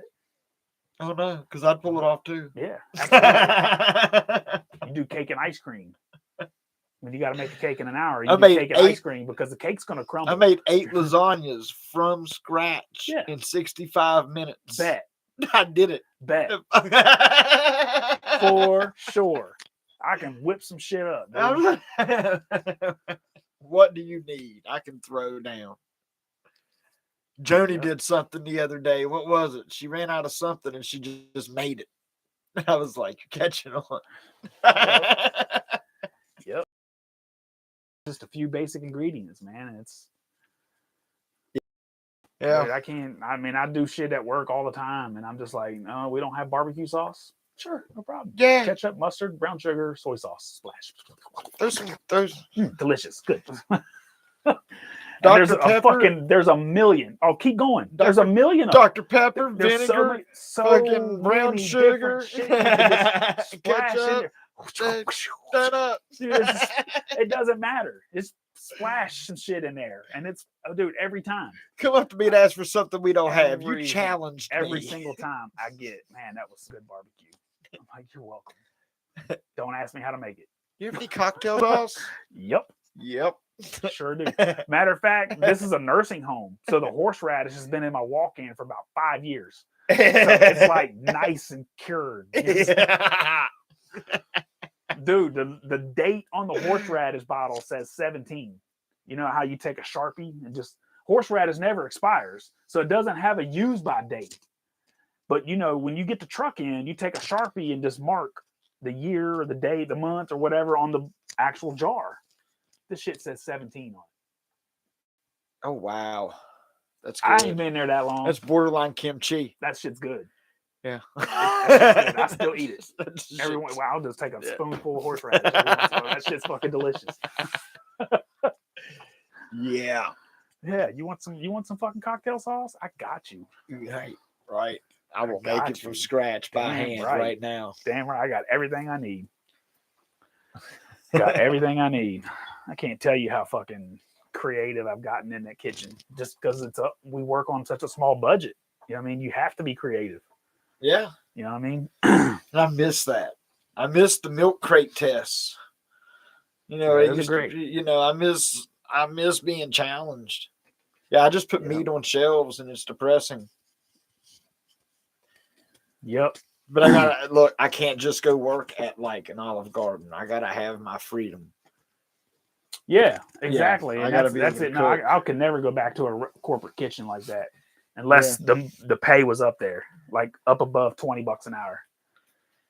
Oh no, because I'd pull it off too. Yeah, absolutely. You do cake and ice cream. When you got to make a cake in an hour, you do cake and ice cream because the cake's going to crumble. I made 8 lasagnas from scratch in 65 minutes. Bet. I did it. Bet. For sure. I can whip some shit up. What do you need? I can throw down. Joni did something the other day. What was it? She ran out of something and she just made it. I was like, you're catching on. Yep. Just a few basic ingredients, man. It's dude, I can't. I mean, I do shit at work all the time, and I'm just like, no, we don't have barbecue sauce. Sure, no problem. Yeah, ketchup, mustard, brown sugar, soy sauce, splash. Those delicious, good. Dr. Pepper. There's a million. Oh, keep going. There's a million. Dr. Pepper, vinegar, fucking brown sugar, ketchup. Shut up. Dude, it doesn't matter. It's splash some shit in there, and it's dude every time. Come up to me and ask for something we don't have. You challenged every me. single time. I get, man, that was good barbecue. I'm like, you're welcome. Don't ask me how to make it. You have any cocktail sauce? Yep. Sure do. Matter of fact, this is a nursing home, so the horseradish has been in my walk-in for about 5 years. So it's like nice and cured. Dude, the date on the horseradish bottle says 17. You know how you take a Sharpie and just horseradish never expires, so it doesn't have a use by date. But you know, when you get the truck in, you take a Sharpie and just mark the year or the day, the month or whatever on the actual jar. This shit says 17 on it. Oh wow. That's good. I ain't been there that long. That's borderline kimchi. That shit's good. Yeah. I still eat it. That's Everyone, shit. well, I'll just take a Yeah. spoonful of horseradish. Every once in a while. That shit's fucking delicious. Yeah. Yeah, you want some fucking cocktail sauce? I got you. Right. Right. I will got make it from you. scratch by Damn hand right. right now. Damn right, I got everything I need. Got everything I need. I can't tell you how fucking creative I've gotten in that kitchen just because we work on such a small budget. You know what I mean? You have to be creative. Yeah. You know what I mean? I miss that. I miss the milk crate tests. You know, Yeah, it those are used great. to be, I miss being challenged. Yeah, I just put Yeah. meat on shelves and it's depressing. Yep. But I gotta look, I can't just go work at like an Olive Garden. I gotta have my freedom. Yeah, exactly. I And gotta that's be able it. to No, cook. I could never go back to a corporate kitchen like that unless the pay was up there, like up above $20 an hour.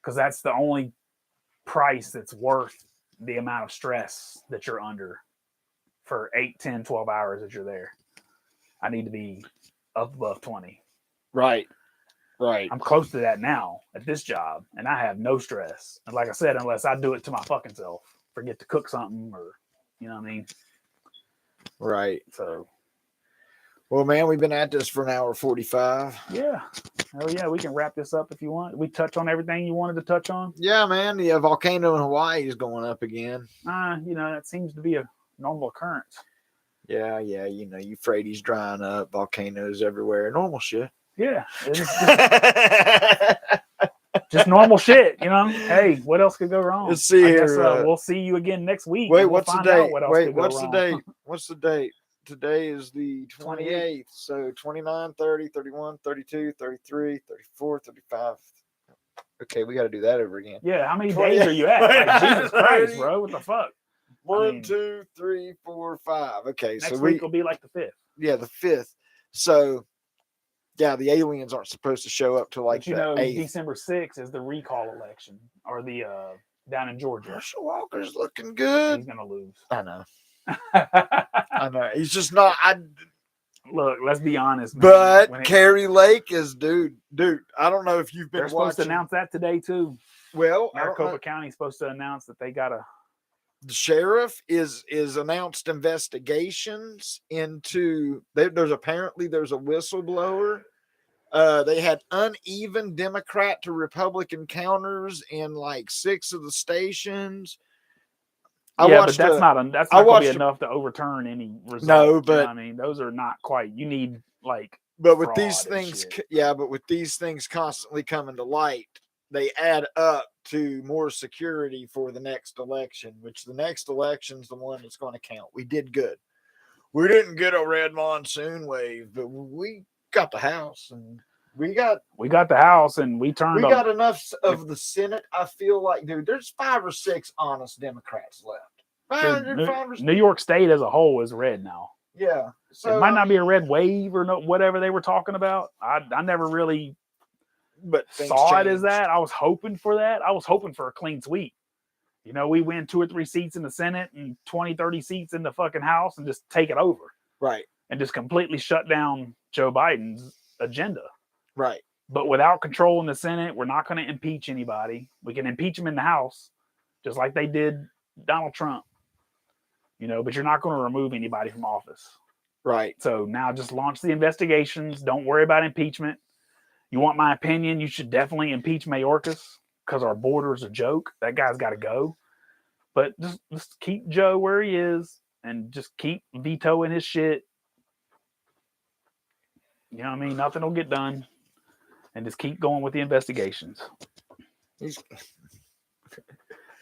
Because that's the only price that's worth the amount of stress that you're under for 8, 10, 12 hours that you're there. I need to be up above 20. Right. Right. I'm close to that now at this job, and I have no stress. And like I said, unless I do it to my fucking self, forget to cook something or, you know what I mean? Right. So, well, man, we've been at this for an hour 45. yeah. Oh, yeah, we can wrap this up if you want. We touch on everything you wanted to touch on. Yeah, man. The volcano in Hawaii is going up again. You know, that seems to be a normal occurrence. Yeah. You know, Euphrates drying up, volcanoes everywhere. Normal shit. Yeah. Just normal shit, you know. Hey, what else could go wrong? Let's see I guess, here. We'll see you again next week. Wait, we'll what's the find out date? what else Wait, could go what's the wrong. date? What's the date? Today is the 28th. So 29, 30, 31, 32, 33, 34, 35. Okay, we got to do that over again. Yeah, how many days are you at? Like, Jesus Christ, bro. What the fuck? 1, 2, 3, 4, 5. Okay, next so week will be like the 5th. Yeah, the 5th. So, yeah, the aliens aren't supposed to show up till like but you the know, 8th. December 6th is the recall election, or the down in Georgia. Herschel Walker's looking good. He's gonna lose. I know. I know. He's just not. Look, let's be honest, man. But Carrie Lake is dude. I don't know if you've been. They're supposed to announce that today too. Well, Maricopa County's supposed to announce that they got a. The sheriff is announced investigations into. There's a whistleblower. They had uneven Democrat to Republican counters in like 6 of the stations. But that's not going to be enough to overturn any result. No, but you know what I mean, those are not quite. You need like. But with these things, but with these things constantly coming to light, they add up to more security for the next election. Which the next election's the one that's going to count. We did good. We didn't get a red monsoon wave, but we got the House and we got the House and we got enough of the Senate. I feel like, dude, there's 5 or 6 honest Democrats left. New York State as a whole is red now. Yeah, so it might not be a red wave or whatever they were talking about. I never really saw it as that. I was hoping for that. I was hoping for a clean sweep. You know, we win 2 or 3 seats in the Senate and 20, 30 seats in the fucking House and just take it over. Right. And just completely shut down Joe Biden's agenda. Right. But without control in the Senate, we're not going to impeach anybody. We can impeach him in the House, just like they did Donald Trump. You know, but you're not going to remove anybody from office. Right. So now just launch the investigations. Don't worry about impeachment. You want my opinion? You should definitely impeach Mayorkas because our border is a joke. That guy's got to go. But just keep Joe where he is and just keep vetoing his shit. You know what I mean? Nothing will get done. And just keep going with the investigations.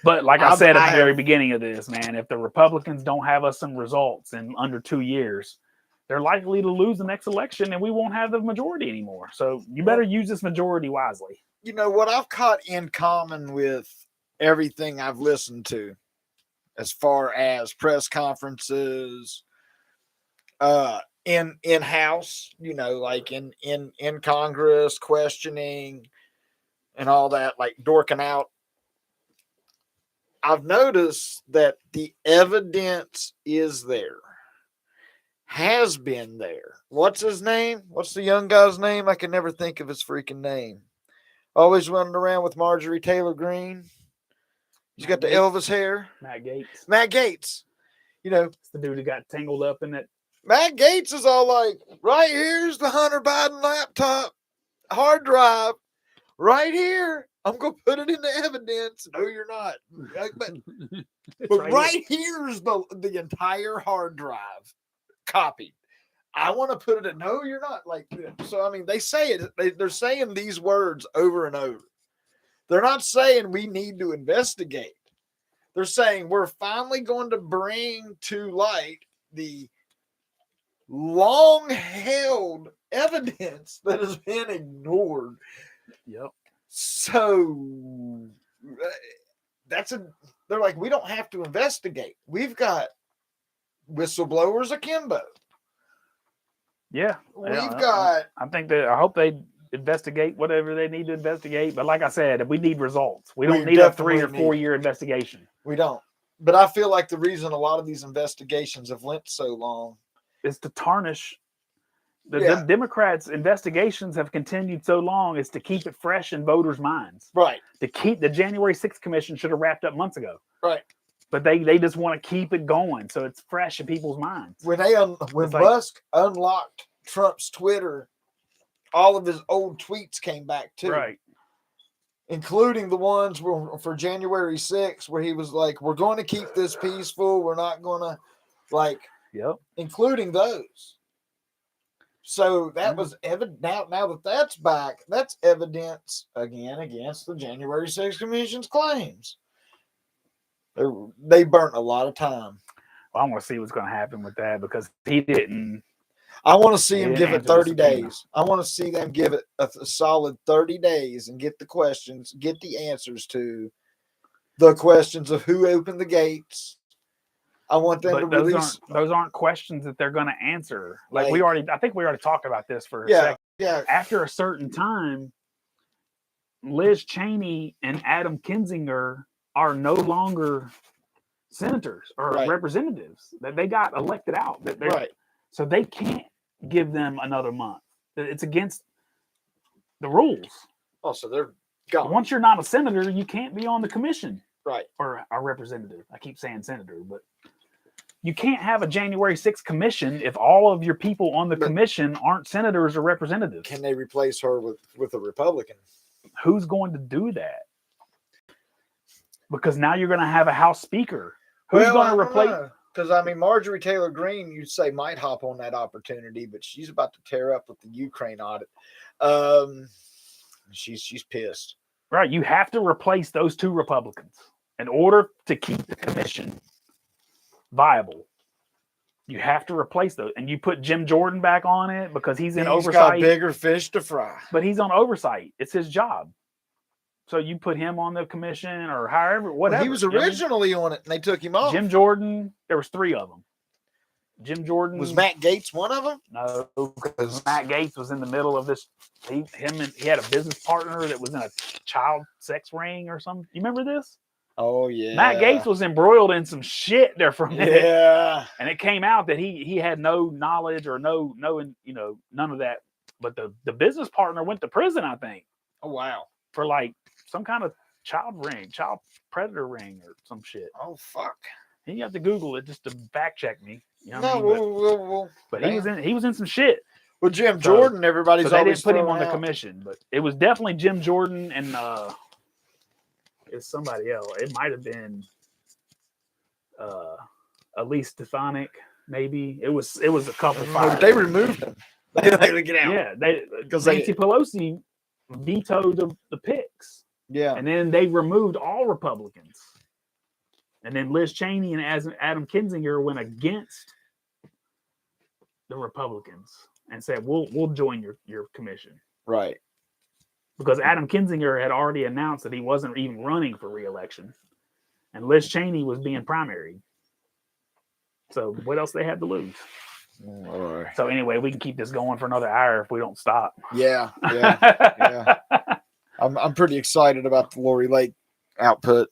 But like I said at the very beginning of this, man, if the Republicans don't have us some results in under 2 years, they're likely to lose the next election and we won't have the majority anymore. So you better use this majority wisely. You know, what I've caught in common with everything I've listened to as far as press conferences, in House, you know, like in Congress, questioning and all that, like dorking out. I've noticed that the evidence is there, has been there. What's his name? What's the young guy's name? I can never think of his freaking name. Always running around with Marjorie Taylor Greene. He's got the Elvis hair. Matt Gaetz. Matt Gaetz. You know, it's the dude who got tangled up in that. Matt Gaetz is all like, right here's the Hunter Biden laptop hard drive. Right here. I'm going to put it into evidence. No, you're not. But right here's the entire hard drive copied. I want to put it in. No, you're not. Like, so, I mean, they say it. They're saying these words over and over. They're not saying we need to investigate. They're saying we're finally going to bring to light the long-held evidence that has been ignored. Yep. So they're like, we don't have to investigate. We've got whistleblowers akimbo. Yeah. I hope they investigate whatever they need to investigate. But like I said, we need results. We don't need a 3 or 4 year investigation. We don't. But I feel like the reason a lot of these investigations have went so long is to tarnish the Democrats' investigations have continued so long is to keep it fresh in voters' minds. Right. To keep the January 6th commission should have wrapped up months ago. Right. But they just want to keep it going so it's fresh in people's minds. When Musk unlocked Trump's Twitter, all of his old tweets came back too. Right. Including the ones for January 6th where he was like, we're going to keep this peaceful. We're not going to Yep. Including those. So that was evident. Now that that's back, that's evidence again against the January 6th Commission's claims. They burnt a lot of time. Well, I want to see what's going to happen with that because he didn't. I want to see him give it 30 days. I want to see them give it a solid 30 days and get the questions, get the answers to the questions of who opened the gates. I want them to release. Those aren't questions that they're going to answer. I think we already talked about this for a second. Yeah. After a certain time, Liz Cheney and Adam Kinzinger are no longer senators or representatives. That they got elected out. So they can't give them another month. It's against the rules. Oh, so they're gone. Once you're not a senator, you can't be on the commission. Right. Or a representative. I keep saying senator, but you can't have a January 6th commission if all of your people on the commission aren't senators or representatives. Can they replace her with a Republican? Who's going to do that? Because now you're going to have a House Speaker. Who's going to replace? Because, Marjorie Taylor Greene, you'd say might hop on that opportunity, but she's about to tear up with the Ukraine audit. She's pissed. Right. You have to replace those two Republicans in order to keep the commission viable. You have to replace those. And you put Jim Jordan back on it because he's in oversight. He's got bigger fish to fry. But he's on oversight. It's his job. So you put him on the commission or however, whatever. Well, he was originally on it and they took him off. Jim Jordan, there was 3 of them. Jim Jordan. Was Matt Gaetz one of them? No, because Matt Gaetz was in the middle of this. He had a business partner that was in a child sex ring or something. You remember this? Oh, yeah. Matt Gaetz was embroiled in some shit there for a minute. Yeah. And it came out that he had no knowledge or no, none of that. But the business partner went to prison, I think. Oh, wow. For some kind of child predator ring or some shit. Oh, fuck. You have to Google it just to fact check me. You know no, but he was in some shit. Well, Jim Jordan, everybody's they always didn't put him on the commission, but it was definitely Jim Jordan and it's somebody else. It might have been Elise Stefanik, maybe. It was a couple fired. They removed him. They let him get out. Yeah, because Nancy Pelosi vetoed the picks. Yeah. And then they removed all Republicans. And then Liz Cheney and Adam Kinzinger went against the Republicans and said, we'll join your commission. Right. Because Adam Kinzinger had already announced that he wasn't even running for re-election. And Liz Cheney was being primaried. So what else they had to lose? Right. So anyway, we can keep this going for another hour if we don't stop. Yeah. I'm pretty excited about the Lori Lake output.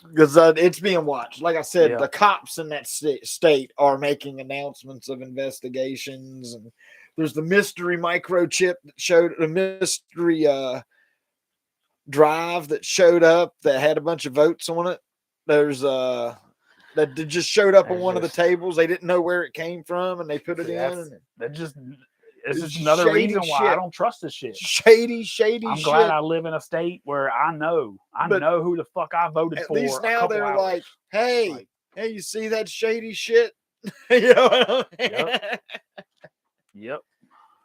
Because it's being watched. Like I said, the cops in that state are making announcements of investigations. And there's the mystery microchip that showed a mystery drive that showed up that had a bunch of votes on it. There's that just showed up on one of the tables. They didn't know where it came from, and they put it in. It's just another reason why I don't trust this shit. Shady shit. I'm glad I live in a state where I know who the fuck I voted for. At least now they're hours. like, hey, you see that shady shit? You know what I mean? Yep.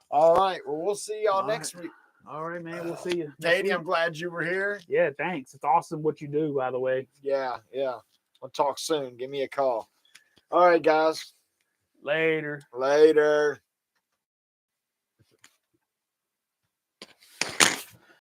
All right. Well, we'll see y'all next week. All right, man. We'll see you. Katie, I'm glad you were here. Yeah, thanks. It's awesome what you do, by the way. Yeah. We'll talk soon. Give me a call. All right, guys. Later.